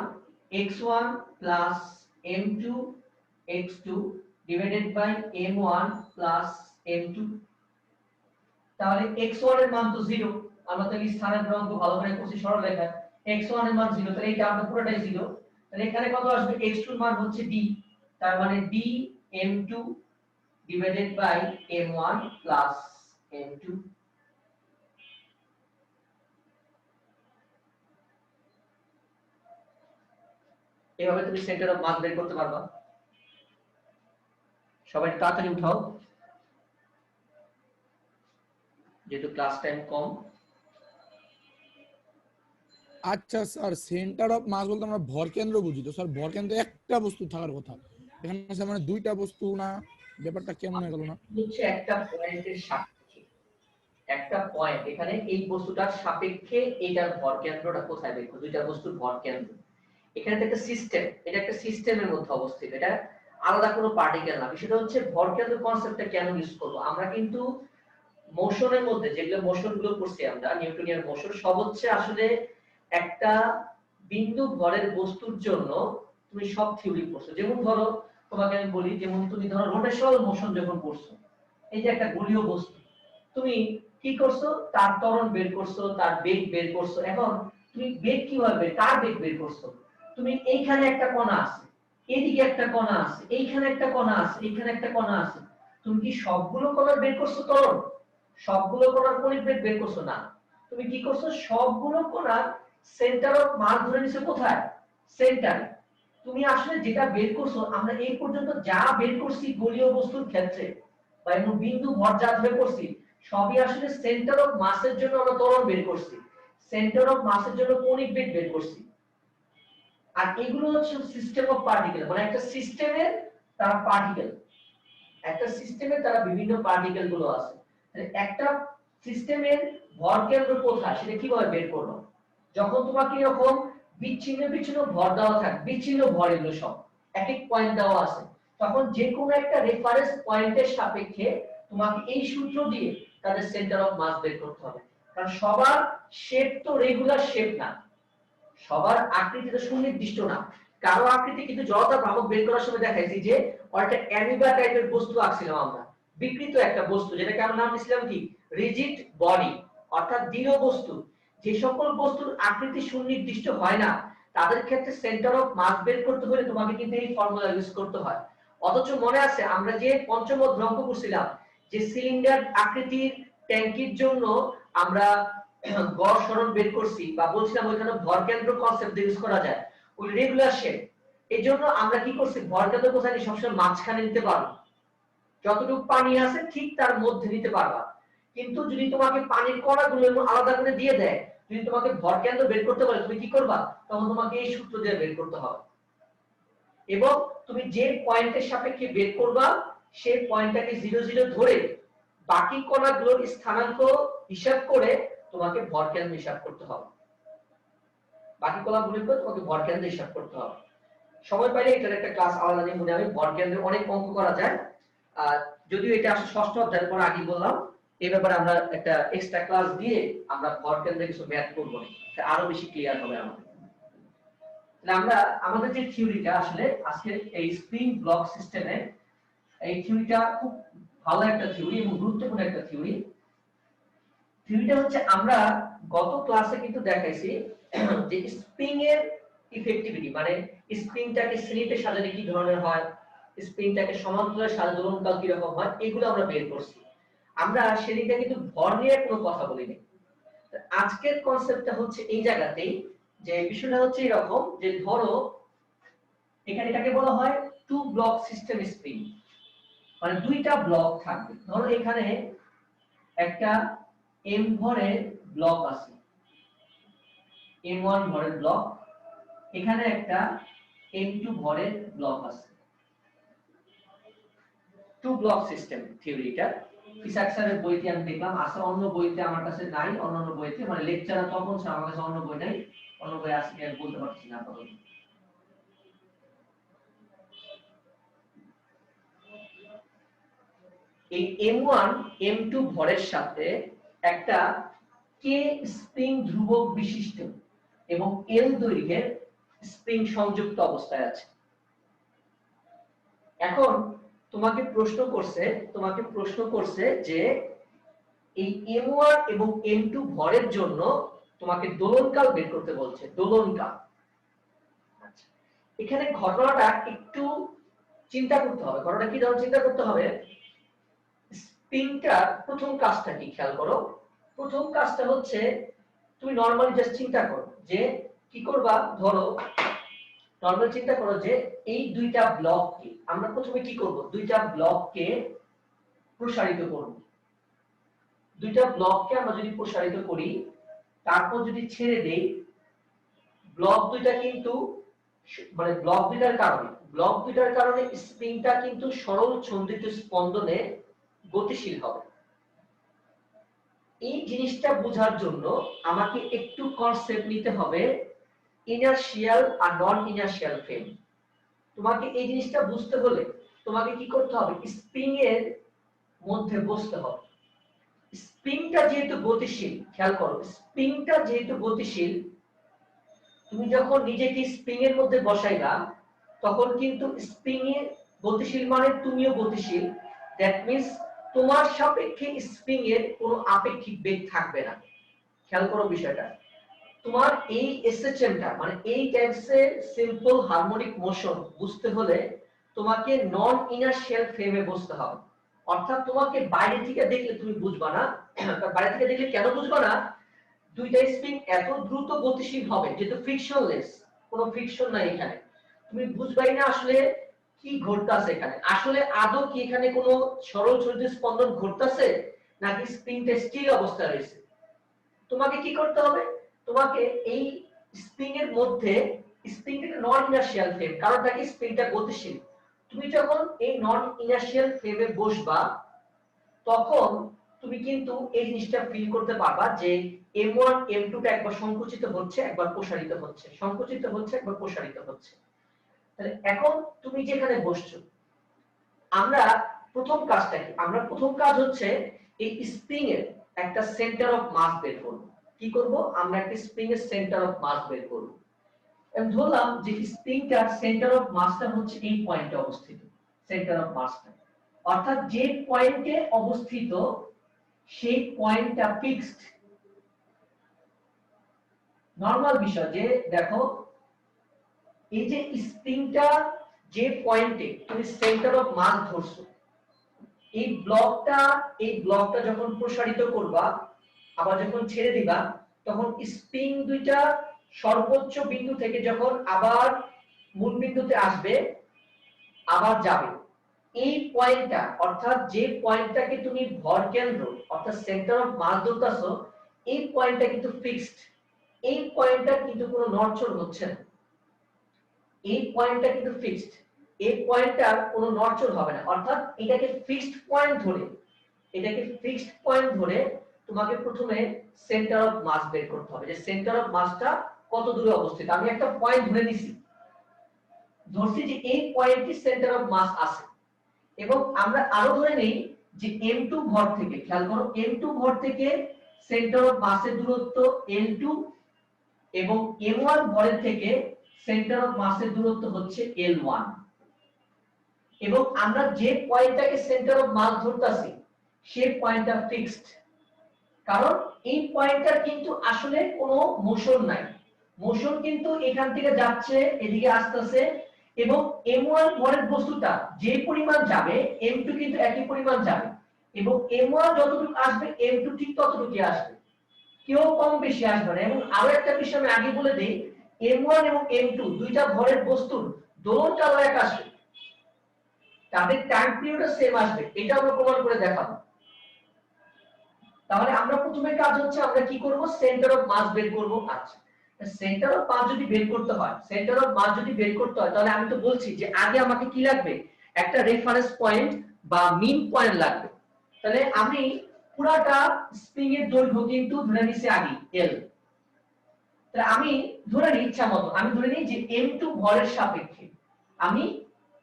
x1 plus m2 x2 divided by m1 plus m2। তাহলে x1 এর মান তো 0, আমরা তো এই স্থানান্তর অঙ্ক ভালো করে করছি সরল রেখা, x1 এর মান 0, তাহলে এটা আমরা পুরোটাই 0। তাহলে এখানে কত আসবে? x2 এর মান হচ্ছে d, তার মানে d m2 divided by m1 plus m2। এভাবে তুমি সেন্টার অফ মাস বের করতে পারবা। সবাই তাড়াতাড়ি উঠাও, যেহেতু ক্লাস টাইম কম। আচ্ছা স্যার, সেন্টার অফ মাস বলতে আমরা ভর কেন্দ্র বুঝি, তো স্যার ভর কেন্দ্রে একটা বস্তু থাকার কথা, এখানে স্যার মানে দুইটা বস্তু না, ব্যাপারটা কেমন হয়ে গেল না? হচ্ছে একটা পয়েন্টের সাপেক্ষে, একটা পয়েন্ট এখানে এই বস্তুটার সাপেক্ষে এটার ভর কেন্দ্রটা কোথায় দেখো, দুইটা বস্তুর ভর কেন্দ্র এখানে একটা সিস্টেম, এটা একটা সিস্টেমের মধ্যে অবস্থিত, এটা আলাদা কোনো পার্টিকেল না। বিষয়টা হচ্ছে ভর কেন্দ্র কনসেপ্টটা কেন ইউজ করব আমরা, কিন্তু মোশনের মধ্যে যেগুলো মোশন গুলো করছি আমরা, নিউটনিয়ান মোশন, সব হচ্ছে আসলে একটা বিন্দু ভরের বস্তুর জন্য তুমি সব থিওরি পড়ছো। যেমন ধরো তোমাকে আমি বলি, যেমন তুমি ধরো রোটেশনাল মোশন যখন পড়ছো, এই যে একটা গোলীয় বস্তু, তুমি কি করছো? তার ত্বরণ বের করছো, তার বেগ বের করছো। এখন তুমি বেগ কিভাবে, কার বেগ বের করছো? তুমি এইখানে একটা কণা আছে, এইদিকে একটা কণা আছে, এইখানে একটা কণা আছে, এইখানে একটা কণা আছে, তুমি কি সবগুলো কণার বের করছো ত্বরণ? সবগুলো কণার কণিক বেগ বের করছো না, তুমি কি করছো? সবগুলো কণার সেন্টার অফ মাস ধরে নিছো কোথায়? সেন্টারে। তুমি আসলে যেটা বের করছো, আমরা এই পর্যন্ত যা বের করছি গোলীয় বস্তুর ক্ষেত্রে বা এমন বিন্দু ভর যা ধরে করছি, সবই আসলে সেন্টার অফ মাসের জন্য আমরা ত্বরণ বের করছি, সেন্টার অফ মাসের জন্য কণিক বেগ বের করছি। আর এগুলো হচ্ছে সিস্টেম অফ পার্টিকেল, মানে একটা সিস্টেমের তারা পার্টিকেল, একটা সিস্টেমে তারা বিভিন্ন পার্টিকেল গুলো আছে। একটা সিস্টেমের ভর কেন্দ্র কোথায় সেটা কিভাবে বের করব? যখন তোমাকে এরকম বিচ্ছিন্ন বিচ্ছিন্ন ভর দেওয়া থাকে, বিচ্ছিন্ন ভর এগুলো সব এক এক পয়েন্ট দেওয়া আছে, তখন যে কোনো একটা রেফারেন্স পয়েন্টের সাপেক্ষে তোমাকে এই সূত্র দিয়ে তাদের সেন্টার অফ মাস বের করতে হবে। কারণ সবার শেপ তো রেগুলার শেপ না, সবার আকৃতি তো সুনির্দিষ্ট না। কারো আকৃতি কিন্তু জড়তা ভ্রামক বের করার সময় দেখাইছি যে একটা অ্যামিবা টাইপের বস্তু আঁকছিলাম আমরা, বিকৃত একটা বস্তু, যেটাকে আমরা নাম দিয়েছিলাম কি? রিজিড বডি, অর্থাৎ দৃঢ় বস্তু। যে সকল বস্তুর আকৃতি সুনির্দিষ্ট হয় না, তাদের ক্ষেত্রে সেন্টার অফ মাস বের করতে হলে তোমাকে কিন্তু এই ফর্মুলা ইউজ করতে হয়। অথচ মনে আছে আমরা যে পঞ্চম অধ্যায় অঙ্ক করছিলাম, যে সিলিন্ডার আকৃতির ট্যাঙ্কির জন্য আমরা গড় সরণ বের করছি, বা বলছিলাম ওইখানে ভর কেন্দ্র কনসেপ্ট ইউজ করা যায়, ওই রেগুলার শেপ। এই জন্য আমরা কি করছি? ভর কেন্দ্র কোথায় নিয়ে সবসময় মাঝখানে নিতে পারবো, যতটুকু পানি আছে ঠিক তার মধ্যে নিতে পারবা। কিন্তু যদি তোমাকে পানির কণাগুলো আলাদা করে দিয়ে দেয়, যদি তোমাকে ভর কেন্দ্র বের করতে বলে, তুমি কি করবা? তখন তোমাকে এই সূত্র দিয়ে বের করতে হবে, এবং তুমি যে পয়েন্টের সাপেক্ষে বের করবা সেই পয়েন্টটাকে 0 0 ধরে বাকি কণাগুলোর স্থানাঙ্ক হিসাব করে তোমাকে ভর কেন্দ্র হিসাব করতে হবে, বাকি কণাগুলোর উপর তোমাকে ভর কেন্দ্র হিসাব করতে হবে। সময় পাইলে এটার একটা ক্লাস আলাদা নিয়ে মনে হবে, ভর কেন্দ্রে অনেক অঙ্ক করা যায়। আর যদিও এটা আসলে ষষ্ঠ অধ্যায়ের পর আগে বললাম, এই ব্যাপারে আমরা একটা এক্সট্রা ক্লাস দিয়ে আমরা ভর কেন্দ্রে কিছু ম্যাথ করব, আরো বেশি ক্লিয়ার হবে আমাদের। আমরা আমাদের যে থিওরিটা আসলে আজকে এই স্প্রিং ব্লক সিস্টেমে, এই থিওরিটা খুব ভালো একটা থিওরি এবং গুরুত্বপূর্ণ একটা থিওরি। থিওরিটা হচ্ছে আমরা গত ক্লাসে কিন্তু দেখাইছি যে স্প্রিং এর ইফেক্টিভিটি, মানে স্প্রিংটাকে শ্রেণীতে সাজালে কি ধরনের হয়, স্প্রিংটাকে সমান্তরালে সাজালে দোলনকাল কি রকম হয়, এগুলো আমরা বের করছি। আমরা সেদিকে কিন্তু ভর নিয়ে কোনো কথা বলিনি। আজকের কনসেপ্টটা হচ্ছে এই জায়গাতেই, যে বিষয়টা হচ্ছে এরকম যে ধরো এখানে এটাকে বলা হয় টু ব্লক সিস্টেম স্প্রিং, মানে দুইটা ব্লক থাকবে। ধরো এখানে একটা m ভরের ব্লক আছে, m1 ভরের ব্লক, এখানে একটা m2 ভরের ব্লক আছে। টু ব্লক সিস্টেম থিওরিটা ফিসাক স্যারের বইতে আমি দেখলাম আছে, অন্য বইতে আমার কাছে নাই, অন্যান্য বইতে মানে লেকচার তখন আমার কাছে অন্য বই নাই, অন্য বই আছে কি আমি বলতে পারছি না আপাতত। এই m1 m2 ভরের সাথে একটা k স্প্রিং ধ্রুবক বিশিষ্ট এবং l দৈর্ঘ্যের স্প্রিং সংযুক্ত অবস্থায় আছে। এখন তোমাকে প্রশ্ন করছে যে এই m1 এবং m2 ভরের জন্য তোমাকে দোলনকাল বের করতে বলছে, দোলনকাল। আচ্ছা, এখানে ঘটনাটা একটু চিন্তা করতে হবে। ঘটনাটা কি ধরনের চিন্তা করতে হবে? স্প্রিংটার প্রথম কাজটা কি খেয়াল করো। প্রথম কাজটা হচ্ছে তুমি নরমালি জাস্ট চিন্তা করো যে কি করবা। ধরো নরমাল চিন্তা করো যে এই দুইটা ব্লককে আমরা প্রথমে কি করব, দুইটা ব্লককে প্রসারিত করব। দুইটা ব্লককে আমরা যদি প্রসারিত করি, তারপর যদি ছেড়ে দেই, ব্লক দুইটা কিন্তু মানে ব্লক দুইটার কারণে স্প্রিংটা কিন্তু সরল ছন্দিত স্পন্দনে গতিশীল হবে। এই জিনিসটা বোঝার জন্য আমাকে একটু কনসেপ্ট নিতে হবে ইনারশিয়াল আর নন ইনারশিয়াল ফ্রেম। তোমাকে এই জিনিসটা বুঝতে হলে তোমাকে কি করতে হবে, স্প্রিং এর মধ্যে বসতে হবে। স্প্রিংটা যেহেতু গতিশীল, খেয়াল করো, স্প্রিংটা যেহেতু গতিশীল, তুমি যখন নিজেকে স্প্রিং এর মধ্যে বসাইবা তখন কিন্তু স্প্রিং এর গতিশীল মানে তুমিও গতিশীল। দ্যাট মিন্স তোমার সাপেক্ষে স্প্রিং এর কোনো আপেক্ষিক বেগ থাকবে না। খেয়াল করো বিষয়টা। তোমার এই এসএচএমটা মানে এই টাইপসের সিম্পল হারমোনিক মোশন বুঝতে হলে তোমাকে নন ইনারশিয়াল ফ্রেমে বসতে হবে। অর্থাৎ তোমাকে বাইরে থেকে দেখলে তুমি বুঝবা না। বাইরে থেকে দেখলে কেন বুঝবা না? দুইটা স্প্রিং এত দ্রুত গতিশীল হবে যেহেতু ফ্রিকশনলেস, কোনো ফ্রিকশন নাই এখানে, তুমি বুঝবাই না আসলে কি ঘটতেছে এখানে। আসলে আদৌ কি এখানে কোনো সরল ছন্দিত স্পন্দন ঘটতেছে নাকি স্প্রিংটা স্টিল অবস্থায় রয়েছে। তোমাকে কি করতে হবে, তোমাকে এই স্প্রিং এর মধ্যে, স্প্রিংটা নন ইনারশিয়াল ফ্রেম, কারণটা কি স্প্রিংটা গতিশীল। তুমি যখন এই নন ইনারশিয়াল ফ্রেমে বসবা তখন তুমি কিন্তু এই জিনিসটা ফিল করতে পারবা যে m1 m2 টা একবার সংকুচিত হচ্ছে একবার প্রসারিত হচ্ছে, সংকুচিত হচ্ছে একবার প্রসারিত হচ্ছে। তাহলে এখন তুমি যেখানে বসছো, আমরা প্রথম কাজটা কি, আমরা প্রথম কাজ হচ্ছে এই স্প্রিং এর একটা সেন্টার অফ মাস বের করব। কি করব, আমরা একটা স্প্রিং এর সেন্টার অফ মাস বের করব। আমি ধরলাম যে স্প্রিংটার সেন্টার অফ মাসটা হচ্ছে এই পয়েন্টে অবস্থিত, সেন্টার অফ মাসটা, অর্থাৎ যে পয়েন্টে অবস্থিত সেই পয়েন্টটা ফিক্সড। নরমাল বিষয় যে দেখো এই যে স্প্রিংটা যে পয়েন্টে তুমি সেন্টার অফ মাস ধরছো, এই ব্লকটা যখন প্রসারিত করবা আবার যখন ছেড়ে দিবা তখন স্প্রিং দুইটা সর্বোচ্চ বিন্দু থেকে যখন আবার মূল বিন্দুতে আসবে আবার যাবে, এই পয়েন্টটা অর্থাৎ যে পয়েন্টটাকে তুমি ভর কেন্দ্র অর্থাৎ সেন্টার অফ মাস ধরতেছো, এই পয়েন্টটা কিন্তু ফিক্সড। এই পয়েন্টটা কিন্তু কোনো নড়চড় হচ্ছে না, এই পয়েন্টটা কিন্তু ফিক্সড, এই পয়েন্টটার কোনো নড়চড় হবে না। অর্থাৎ এটাকে ফিক্সড পয়েন্ট ধরে তোমাকে প্রথমে সেন্টার অফ মাস বের করতে হবে, যে সেন্টার অফ মাসটা কত দূরে অবস্থিত। আমি একটা পয়েন্ট ধরছি যে এই পয়েন্টটি সেন্টার অফ মাস আছে, এবং আমরা আরো ধরে নেই যে m2 ভর থেকে, খেয়াল করো, m2 ভর থেকে সেন্টার অফ মাসের দূরত্ব l2 এবং m1 ভরের থেকে সেন্টার অফ মাসের দূরত্ব হচ্ছে l1, এবং আমরা যে পয়েন্টটাকে সেন্টার অফ মাস ধরতাছি সেই পয়েন্টটা ফিক্সড। কারণ এই পয়েন্টটার কিন্তু আসলে কোনো মোশন নাই, মোশন কিন্তু এখান থেকে যাচ্ছে এদিকে আসতেছে, এবং m1 ভরের বস্তুটা যে পরিমাণ যাবে m2 কিন্তু একই পরিমাণ যাবে, এবং m1 যতটুকু আসবে m2 ঠিক ততটুকুই আসবে, কেউ কম বেশি আসবে না। এবং আরো একটা বিষয় আমি আগে বলে দিই, m1 এবং m2 দুইটা ভরের বস্তুর দোলনকাল এক আসবে, তাদের টাইম পিরিয়ডও সেম আসবে, এটা আমরা প্রমাণ করে দেখাবো। তাহলে আমরা প্রথমে কাজ হচ্ছে আমরা কি করব, সেন্টার অফ মাস বের করব। আচ্ছা, সেন্টার অফ মাস যদি বের করতে হয়, তাহলে আমি তো বলছি যে আগে আমাকে কি লাগবে, একটা রেফারেন্স পয়েন্ট বা মিন পয়েন্ট লাগবে। তাহলে আমি পুরাটা স্প্রিং এর দৈর্ঘ্য কিন্তু ধরে নিছি আগে l। তাহলে আমি ধরে নিই ইচ্ছা মতো, আমি ধরে নিই যে m2 ভরের সাপেক্ষে আমি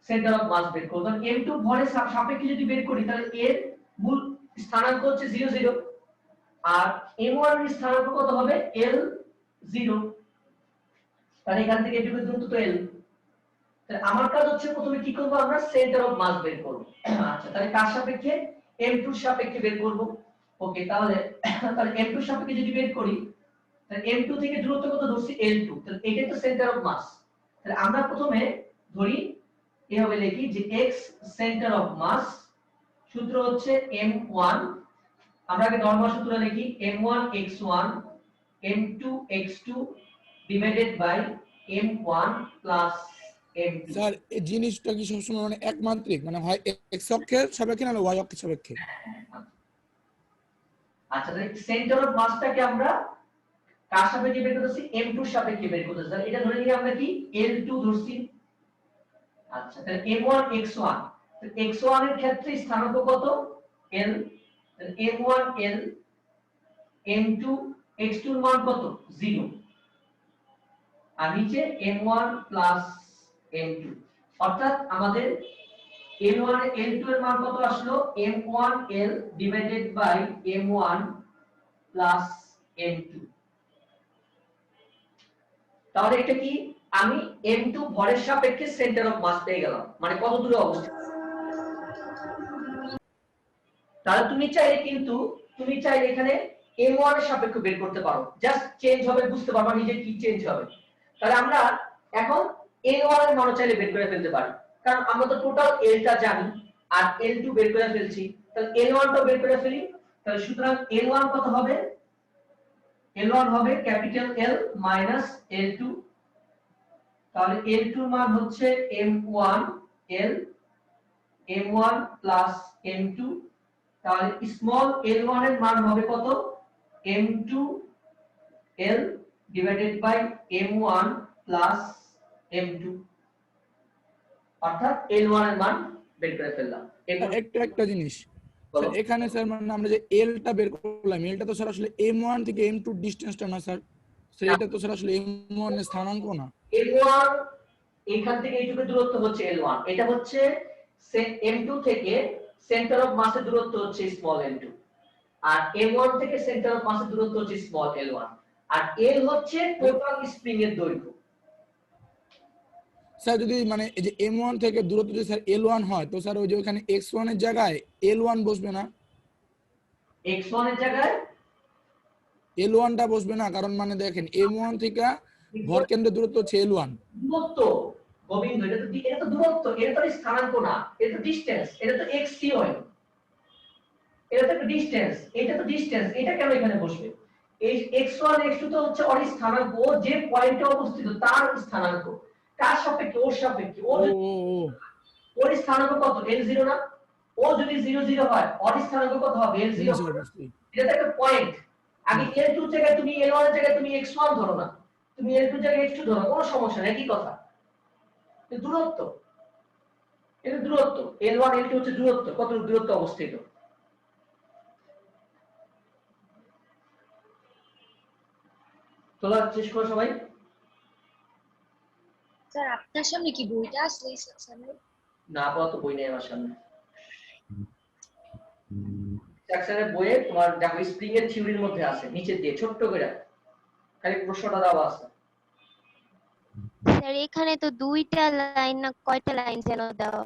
সেন্টার অফ মাস বের করব। m2 ভরের সাপেক্ষে যদি বের করি তাহলে এর মূল স্থানাঙ্ক হচ্ছে 0 0 আর m1 এর স্থানাঙ্ক কত হবে l0 তাহলে এখান থেকে এটুকু দূরত্ব তো l তাহলে আমার কাজ হচ্ছে প্রথমে কি করব আমরা সেন্টার অফ মাস বের করব আচ্ছা তাহলে কার সাপেক্ষে m2 এর সাপেক্ষে বের করব ওকে তাহলে m2 এর সাপেক্ষে যদি বের করি তাহলে m2 থেকে দূরত্ব কত ধরছি l2 তাহলে এটাই তো সেন্টার অফ মাস তাহলে আমরা প্রথমে ধরি এভাবে লিখি যে x সেন্টার অফ মাস সূত্র হচ্ছে m1 আমরা আগে নরমাল সূত্র লিখি m1 x1 m2 x2 divided by m1 plus m2 sir এই জিনিসটা কি সবসময় মানে একমাত্রিক মানে হয় x অক্ষের সাপেক্ষে না y অক্ষের সাপেক্ষে? আচ্ছা তাহলে সেন্টার অফ মাসটাকে আমরা কার সাপেক্ষে বের করতেছি m2 এর সাপেক্ষে বের করতেছি তাহলে এটা ধরে নিই আমরা কি l2 ধরছি আচ্ছা তাহলে m1 x1 তাহলে x1 এর ক্ষেত্রে স্থানাঙ্ক কত l তাহলে m1 l m2 x2 এর মান কত 0 আর নিচে m1 প্লাস m2 অর্থাৎ আমাদের l1 l2 এর মান কত আসলো m1 l divided by m1 plus m2 তাহলে এটা কি আমি m2 ভরের সাপেক্ষে সেন্টার অফ মাস পেয়ে গেলাম মানে কত দূরে অবস্থিত তাহলে তুমি চাইলে এখানে m1 এর সাপেক্ষে বের করতে পারো জাস্ট চেঞ্জ হবে বুঝতে পারবা নিজে কি চেঞ্জ হবে তাহলে আমরা এখন l1 এর মান চাইলে বের করে ফেলতে পারি কারণ আমরা তো টোটাল l টা জানি আর l2 বের করে ফেলছি তাহলে l1 টা বের করে ফেলি তাহলে সুতরাং l1 কত হবে l1 হবে ক্যাপিটাল L মাইনাস l2 তাহলে l2 এর মান হচ্ছে m1 l m1 plus m2 তাহলে স্মল l1 এর মান হবে কত m2 l divided by m1 plus m2 অর্থাৎ l1 এর মান বের করে ফেললাম একটা জিনিস স্যার এখানে স্যার মানে আমরা যে l টা বের করলাম l টা তো স্যার আসলে m1 থেকে m2 ডিসটেন্সটা না স্যার এটা তো স্যার আসলে m1 এর স্থানাঙ্ক না l1 এখান থেকে এইটুকু দূরত্ব হচ্ছে l1 এটা হচ্ছে m2 থেকে সেন্টার অফ মাসের দূরত্ব হচ্ছে স্মল l2 আর m1 থেকে সেন্টার অফ মাসের দূরত্ব হচ্ছে স্মল l1 আর l হচ্ছে টোটাল স্প্রিং এর দৈর্ঘ্য স্যার যদি মানে এই যে m1 থেকে দূরত্ব যদি স্যার l1 হয় তো স্যার ওই যে ওখানে x1 এর জায়গায় l1 বসবে না x1 এর জায়গায় l1 টা বসবে না কারণ মানে দেখেন m1 থেকে ভর কেন্দ্রের দূরত্ব হচ্ছে l1 দূরত্ব গোবিন্দ এটা তো দূরত্ব এটা তো স্থানাঙ্ক না এটা তো ডিসটেন্স এটা তো xt হয় এটা তো ডিসটেন্স এটা কেন এখানে বসবে এই x1 x2 তো হচ্ছে ওর স্থানাঙ্ক ও যে পয়েন্টে অবস্থিত তার স্থানাঙ্ক কার সাপেক্ষে ওর সাপেক্ষে ওর স্থানাঙ্ক কত l0 না ও যদি 0 0 হয় ওর স্থানাঙ্ক কত হবে l0 এটা তো একটা পয়েন্ট আগে l2 এর জায়গায় তুমি l1 এর জায়গায় তুমি x1 ধরো না তুমি l2 এর জায়গায় x2 ধরো কোনো সমস্যা নেই একই কথা দূরত্ব এটা দূরত্ব l1 l2 হচ্ছে দূরত্ব কত দূরত্ব অবস্থিত তোলা শেষ করো সবাই স্যার আপনার সামনে কি বইটা আসলে সেকশনে না আপাতত বই নেই আমার সামনে সেকশনের বইয়ে তোমার দেখো স্প্রিং এর থিওরির মধ্যে আছে নিচে দিয়ে ছোট্ট করে খালি প্রশ্নটা দেওয়া আছে স্যার এখানে তো দুইটা লাইন না কয়টা লাইন যেন দেওয়া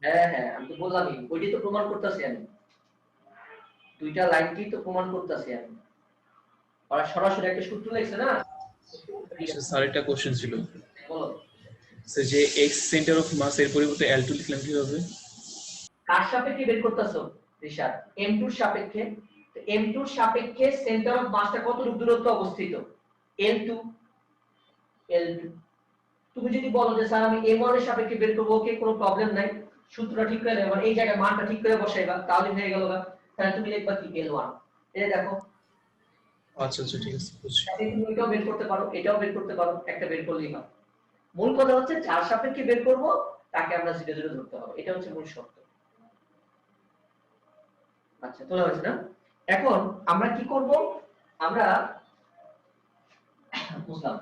হ্যাঁ আমি তো বললামই ওইটি তো প্রমাণ করতেছি আমি দুইটা লাইনটি তো প্রমাণ করতেছি আমি আর সরাসরি একটা সূত্র লেখছে না স্যার একটা কোশ্চেন ছিল বলো স্যার যে x সেন্টার অফ মাস এর পরিবর্তে l2 লিখলাম কিভাবে কার সাপেক্ষে বের করতেছো রিশাদ m2 এর সাপেক্ষে তো m2 এর সাপেক্ষে সেন্টার অফ মাসটা কত দূরত্ব অবস্থিত l2 তুমি যদি বলো যে স্যার আমি m1 এর সাপেক্ষে বের করব ওকে কোনো প্রবলেম নাই সূত্রটা ঠিক করে নেবা এই জায়গায় মানটা ঠিক করে বসাইবা তাহলে হয়ে গেল তাহলে তুমি লিখবা কি l1 এই দেখো আচ্ছা ঠিক আছে বুঝছি তুমি এটাও বের করতে পারো এটাও বের করতে পারো একটা বের করলেই হবে মূল কথা হচ্ছে যার সাপেক্ষে বের করব তাকে আমরা 0 0 ধরতে হবে এটা হচ্ছে মূল শর্ত আচ্ছা তোলা হয়েছে না এখন আমরা কি করব আমরা বুঝলাম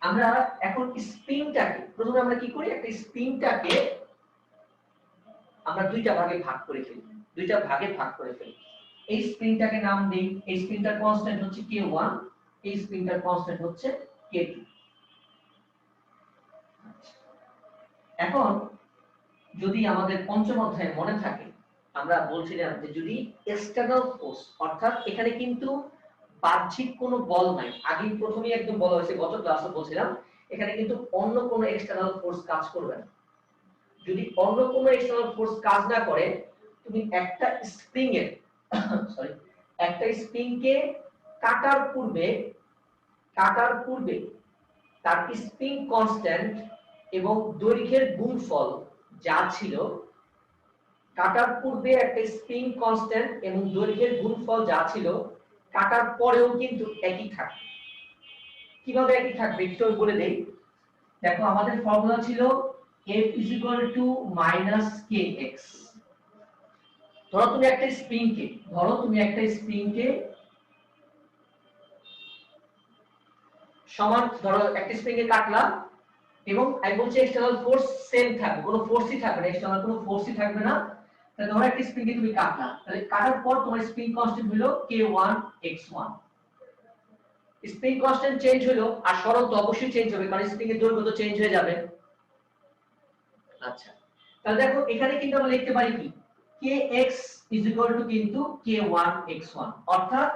আমরা এখন স্প্রিংটাকে প্রথমে আমরা কি করি একটা স্প্রিংটাকে আমরা দুইটা ভাগে ভাগ করে ফেলি, এই স্প্রিংটাকে নাম দেই, এই স্প্রিংটার কনস্ট্যান্ট হচ্ছে k1, এই স্প্রিংটার কনস্ট্যান্ট হচ্ছে k2। এখন যদি আমাদের পঞ্চম অধ্যায়ে মনে থাকে, আমরা বলছিলাম যে যদি এক্সটার্নাল ফোর্স, অর্থাৎ এখানে কিন্তু বাহ্যিক কোনো বল নাই, আগেই প্রথমেই একদম বলা হয়েছে, গত ক্লাসে বলছিলাম এখানে কিন্তু অন্য কোনো এক্সটার্নাল ফোর্স কাজ করবে না। যদি অন্য কোনো এক্সটার্নাল ফোর্স কাজ না করে, তুমি একটা স্প্রিংকে কাটার পূর্বে তার স্প্রিং কনস্ট্যান্ট এবং দৈর্ঘ্যের গুণফল যা ছিল, কাটার পূর্বে একটা স্প্রিং কনস্ট্যান্ট এবং দৈর্ঘ্যের গুণফল যা ছিল, কাটার পরেও কিন্তু একই থাকবে। কিভাবে একই থাকবে একটু বলে দেই। দেখো আমাদের ফর্মুলা ছিল F - kx। ধরো তুমি একটা স্প্রিংকে সমান, ধরো একটা স্প্রিংকে কাটলা এবং আমি বলছি এক্সটার্নাল ফোর্স সেম থাকবে, কোনো ফোর্সই থাকবে না, এক্সটার্নাল কোনো ফোর্সই থাকবে না। তাহলে ধরো একটা স্প্রিংকে তুমি কাটলা, তাহলে কাটার পর তোমার স্প্রিং কনস্ট্যান্ট হলো k1 x1। Spring constant change হলো, আর সরণ তো অবশ্যই চেঞ্জ হবে, কারণ স্প্রিং এর দৈর্ঘ্য তো চেঞ্জ হয়ে যাবে। আচ্ছা, তাহলে দেখো এখানে কিন্তু আমরা লিখতে পারি কি kx কিন্তু k1 x1, অর্থাৎ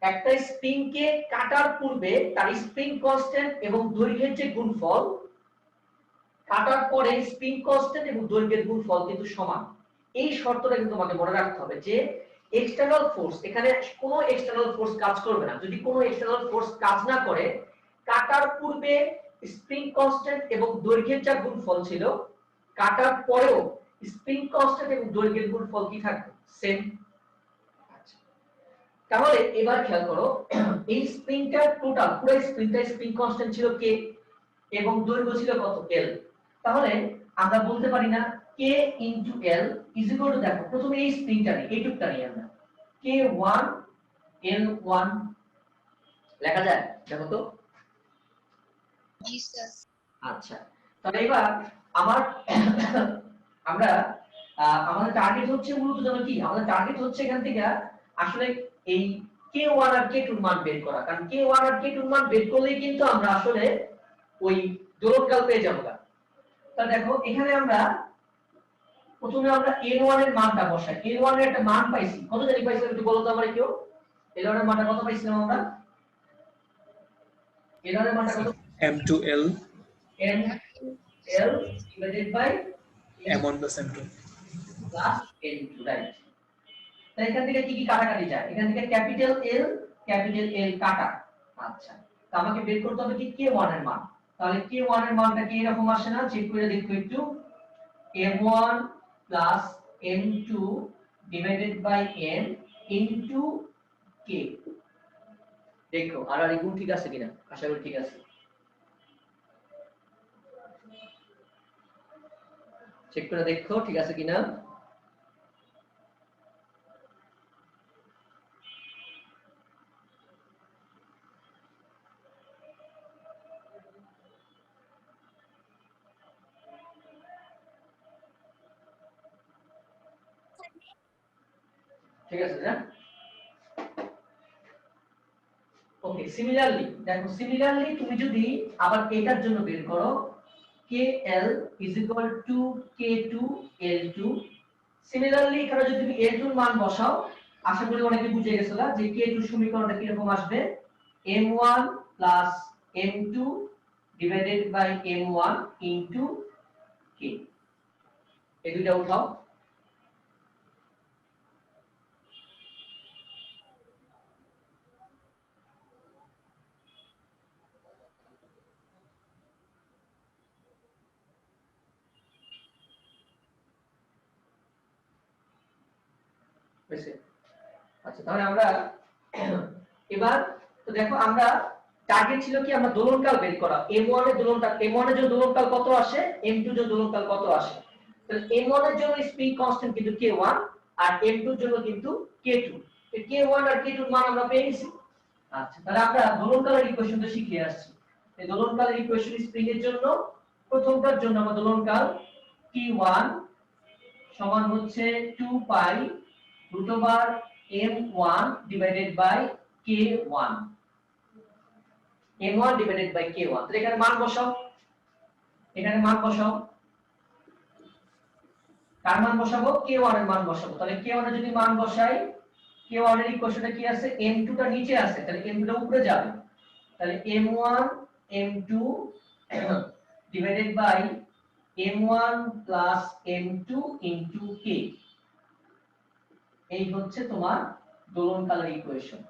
একটা স্প্রিংকে কাটার পূর্বে তার স্প্রিং কনস্ট্যান্ট এবং দৈর্ঘ্যের যে গুণফল, কাটার পরে স্প্রিং কনস্ট্যান্ট এবং দৈর্ঘ্যের গুণফল কিন্তু সমান। এই শর্তটা কিন্তু তোমাকে মনে রাখতে হবে যে এক্সটার্নাল ফোর্স, এখানে কোনো এক্সটার্নাল ফোর্স কাজ করবে না। যদি কোনো এক্সটার্নাল ফোর্স কাজ না করে, কাটার পূর্বে স্প্রিং কনস্ট্যান্ট এবং দৈর্ঘ্যের যা গুণফল ছিল, কাটার পরেও স্প্রিং কনস্ট্যান্ট এবং দৈর্ঘ্যের গুণফল কি থাকবে? সেম। আচ্ছা, তাহলে এবার খেয়াল করো, এই স্প্রিংটার টোটাল পুরো স্প্রিংটা স্প্রিং কনস্ট্যান্ট ছিল k এবং দৈর্ঘ্য ছিল কত? l। তাহলে আমরা বলতে পারি না k * l = দেখো প্রথমে এই স্প্রিংটা নিই, এইটুকটা নিই আমরা, k1 l1 লেখা যায়, দেখো তো। জি স্যার। আচ্ছা, তাহলে এবার আমরা আমাদের টার্গেট হচ্ছে মূলত জানো কি, আমাদের টার্গেট হচ্ছে এখান থেকে আসলে এই k1 আর k2 এর মান বের করা, কারণ k1 আর k2 এর মান বের করলেই কিন্তু আমরা আসলে ওই দোলনকাল পেয়ে যাবো। তাহলে দেখো এখানে আমরা প্রথমে আমরা l1 এর মানটা বসাই। l1 এর একটা মান পাইছি, কত জানি পাইছিলাম একটু বলো তো আমরা কেউ? l1 এর মানটা কত পাইছিলাম আমরা? l1 এর মানটা কত? m2l ml divided by m1 plus m2 plus n2, right. তাহলে এখান থেকে কি কি কাটাকাটি যায়? এখান থেকে ক্যাপিটাল L কাটা। আচ্ছা, তো আমাকে বের করতে হবে কি k1 এর মান। তাহলে k1 এর মানটা কি এরকম আসে না? চেক করে দেখো একটু, m1 plus m2 divided by n into k। দেখো আর এই গুণ ঠিক আছে কিনা, আশা করি ঠিক আছে। চেক করে দেখো ঠিক আছে কিনা। ঠিক আছে না? ওকে, সিমিলারলি দেখো, সিমিলারলি তুমি যদি আবার এটার জন্য বের করো, kl = k2 l2। সিমিলারলি এখানে যদি তুমি l2 এর মান বসাও, আশা করি অনেকে বুঝে গেছো না যে k2 সমীকরণটা কি রকম আসবে, m1 plus m2 divided by m1 into k। এই দুইটা উঠাও। আচ্ছা, তাহলে আমরা এবার তো দেখো আমরা টার্গেট ছিল কি, আমরা দোলনকাল বের করা। m1 এর জন্য দোলনকাল কত আসে, m2 এর জন্য দোলনকাল কত আসে। তাহলে m1 এর জন্য স্প্রিং কনস্ট্যান্ট কিন্তু k1 আর m2 এর জন্য কিন্তু k2। তো k1 আর k2 এর মান আমরা পেয়ে গেছি। আচ্ছা, তাহলে আমরা দোলনকালের ইকুয়েশনটা শিখে আসছি। এই দোলনকালের ইকুয়েশন স্প্রিং এর জন্য প্রথমটার জন্য আমরা দোলনকাল t1 সমান হচ্ছে 2 pi √m1 divided by k1, m1 divided by k1। তাহলে এখানে মান বসাও, এখানে মান বসাও, কার মান বসাবো? k1 এর মান বসাবো। তাহলে k1 এর যদি মান বসাই, k1 এর ইকুয়েশনে কি আছে? m2 টা নিচে আছে, তাহলে m2 টা উপরে যাবে। তাহলে m1 m2 divided by m1 plus m2 into k, এই হচ্ছে তোমার দোলনকালের ইকুয়েশন।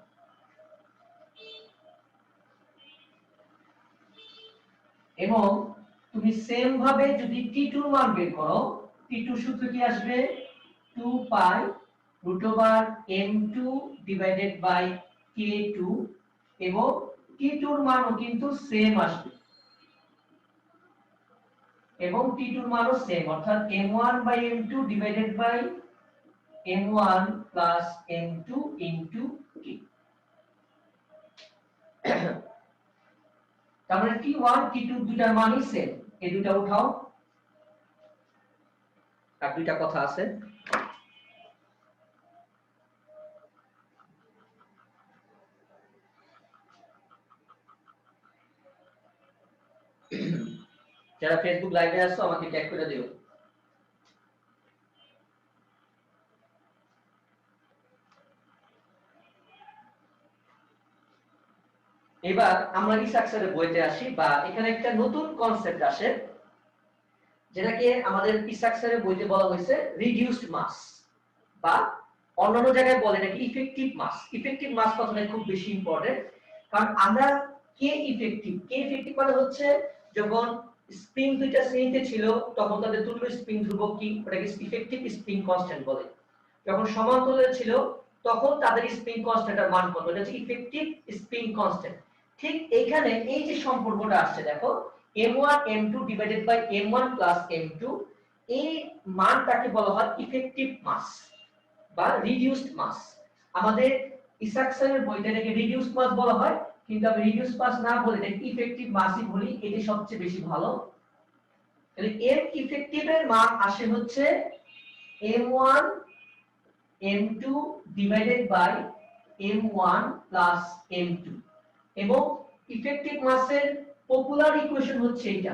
এবং তুমি সেম ভাবে যদি t2 এর মান বের করো, t2 সূত্র কি আসবে? 2 পাই √m2 ডিভাইডেড বাই k2, এবং t2 এর মানও কিন্তু সেম আসবে, এবং t2 এর মানও সেম, অর্থাৎ m1 by m2 divided by m1 plus m2 into k। তার মানে t1 t2 দুটার মানই সেম, এই দুটো উঠাও। আর দুইটা কথা আছে, যারা ফেসবুক লাইভে আছো আমাকে ট্যাগ করে দিও। এবার আমরা ইসাক স্যারের বইতে আসি, বা এখানে একটা নতুন কনসেপ্ট আসে, যেটাকে আমাদের ইসাক স্যারের বইতে বলা হয়েছে রিডিউসড মাস, বা অন্যান্য জায়গায় বলে নাকি ইফেক্টিভ মাস। ইফেক্টিভ মাস কথাটা খুব বেশি ইম্পর্টেন্ট, কারণ আমরা কে ইফেক্টিভ মানে হচ্ছে যখন স্প্রিং দুইটা শ্রেণীতে ছিল তখন তাদের তুল্য স্প্রিং ধ্রুবক কি, ওটাকে ইফেক্টিভ স্প্রিং কনস্ট্যান্ট বলে। যখন সমান্তরালে ছিল তখন তাদের স্প্রিং কনস্ট্যান্টের মান কত, এটা হচ্ছে ইফেক্টিভ স্প্রিং কনস্ট্যান্ট। ঠিক এইখানে এই যে সম্পর্কটা আসছে দেখো, m1 m2 divided by m1 plus m2, এই মানটাকে বলা হয় ইফেক্টিভ মাস বা রিডিউসড মাস। আমাদের ইসাক স্যারের বইতে এটাকে রিডিউসড মাস বলা হয়, কিন্তু আমি রিডিউসড মাস না বলে এটাকে ইফেক্টিভ মাসই বলি, এটা সবচেয়ে বেশি ভালো। তাহলে এর ইফেক্টিভ এর মান আসে হচ্ছে m1 m2 divided by m1 plus m2, এবং ইফেক্টিভ মাসের পপুলার ইকুয়েশন হচ্ছে এটা,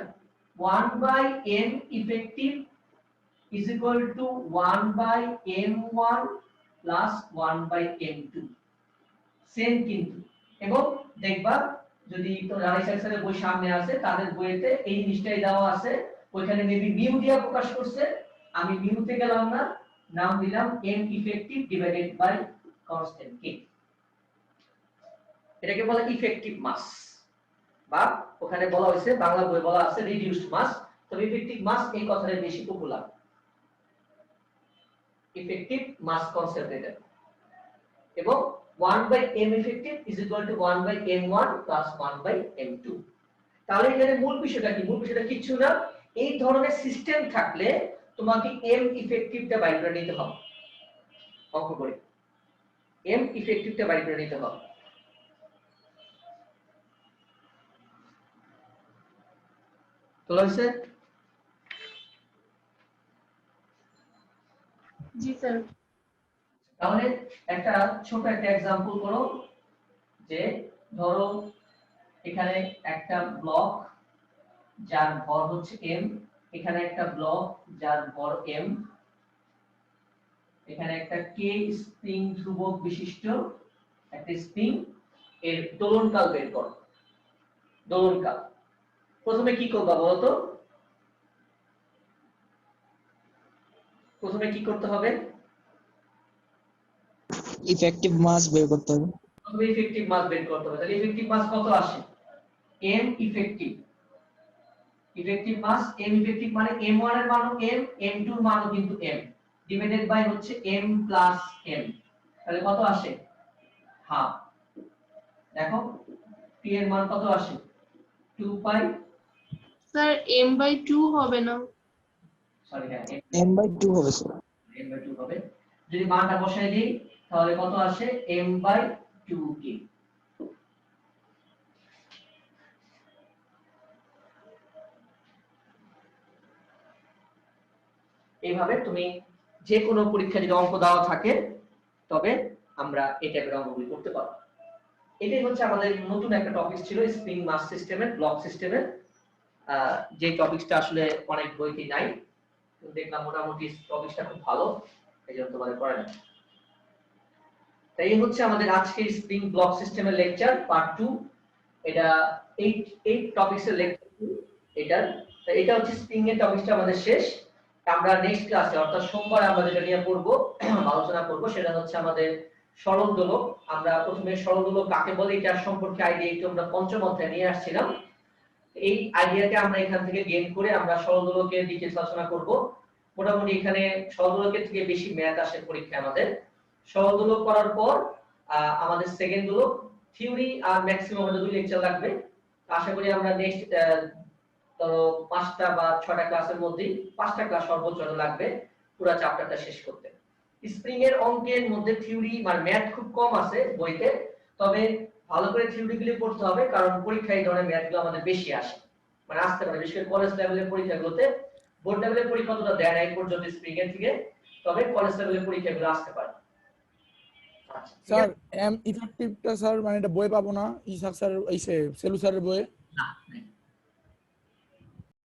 1 by m effective is equal to 1 by m1 plus 1 by m2, same কিন্তু। এবং দেখবা যদি রানি সেকশনের বই সামনে আছে তাদের বইতে এই জিনিসটাই দেওয়া আছে, ওইখানে মেবি মিউ দিয়া প্রকাশ করছে, আমি মিউতে গেলাম না, নাম দিলাম m effective divided by constant k। এটাকে বলে ইফেক্টিভ মাস, বা ওখানে বলা হয়েছে বাংলা বই বলা আছে রিডিউসড মাস, তবে ইফেক্টিভ মাস এই কথাটা বেশি পপুলার। ইফেক্টিভ মাস কনসেপ্ট এটা, এবং 1 by m effective is equal to 1 by m1 plus 1 by m2। তাহলে এখানে মূল বিষয়টা কি? মূল বিষয়টা কিছু না, এই ধরনের সিস্টেম থাকলে তোমাকে m ইফেক্টিভটা বাইর করে নিতে হবে, অঙ্ক করে m ইফেক্টিভটা বাইর করে নিতে হবে। তো হইছে? জি স্যার। তাহলে একটা ছোট একটা एग्जांपल করো, যে ধরো এখানে একটা ব্লক যার ভর হচ্ছে m, এখানে একটা ব্লক যার ভর m, এখানে একটা k স্প্রিং ধ্রুবক বিশিষ্ট একটা স্প্রিং, এর দোলনকাল বের করো। দোলনকাল প্রথমে কি করবা বলো তো? প্রথমে কি করতে হবে? ইফেক্টিভ মাস বের করতে হবে। প্রথমে ইফেক্টিভ মাস বের করতে হবে। তাহলে ইফেক্টিভ মাস কত আসে? m ইফেক্টিভ, ইফেক্টিভ মাস m ইফেক্টিভ মানে m1 এর মানও m, m2 এর মানও কিন্তু m, ডিভাইডেড বাই হচ্ছে m প্লাস m। তাহলে কত আসে? হাফ। দেখো p এর মান কত আসে? 2 পাই। স্যার m/2 হবে না, সরি হ্যাঁ m/2 হবে স্যার। m/2 হবে। যদি মানটা বসাই দেই তাহলে কত আসে? m/2k। এইভাবে তুমি যে কোনো পরীক্ষা যদি অঙ্ক দেওয়া থাকে তবে আমরা এই টাইপের অঙ্কগুলি করতে পারবো। এটাই হচ্ছে আমাদের নতুন একটা টপিক ছিল স্প্রিং মাস সিস্টেমের, ব্লক সিস্টেমের, যে টপিকটা আসলে অনেক বইতে নাই, দেখলাম মোটামুটি টপিকটা খুব ভালো, এই জন্য তোমাদের পড়ালাম। তাই এই হচ্ছে আমাদের আজকের স্প্রিং ব্লক সিস্টেমের লেকচার পার্ট 2। এটা 8 টপিকসের লেকচার এটা হচ্ছে স্প্রিং এর টপিকটা আমাদের শেষ। আমরা নেক্সট ক্লাসে অর্থাৎ সোমবার আমরা যেটা নিয়ে পড়বো আলোচনা করব সেটা হচ্ছে আমাদের সরল দোলক। আমরা প্রথমে সরল দোলক কাকে বলে এটার সম্পর্কে আইডিয়া একটু আমরা পঞ্চম অধ্যায়ে নিয়ে আসছিলাম। এই আইডিয়াকে আমরা এখান থেকে গেইন করে আমরা সরল দোলকের ডিটেইলস আলোচনা করব। মোটামুটি এখানে সরল দোলকের থেকে বেশি ম্যাথ আসে পরীক্ষায় আমাদের। সরল দোলক করার পর আমাদের সেকেন্ড দোলক, থিওরি আর ম্যাক্সিমাম আমাদের 2 লেকচার লাগবে। আশা করি আমরা নেক্সট ধরো 5টা বা 6টা ক্লাসের মধ্যে 5টা ক্লাস সর্বোচ্চ লাগবে পুরো চ্যাপ্টারটা শেষ করতে। স্প্রিং এর অঙ্কের মধ্যে থিওরি মানে ম্যাথ খুব কম আছে বইতে, তবে ভালো করে থিওরিগুলি পড়তে হবে কারণ পরীক্ষায় এই ধরনের ম্যাথগুলো আমাদের বেশি আসে, মানে আসতে পারে বিশেষ করে কলেজ লেভেলের পরীক্ষাগুলোতে। বোর্ড লেভেলের পরীক্ষা তো দেয় না এই পর্যন্ত স্প্রিং এর থেকে, তবে কলেজ লেভেলের পরীক্ষাগুলো আসতে পারে। স্যার এম ইফেক্টিভটা স্যার মানে এটা বই পাবো না ইসাক স্যার এই সেলু স্যারের বইয়ে? না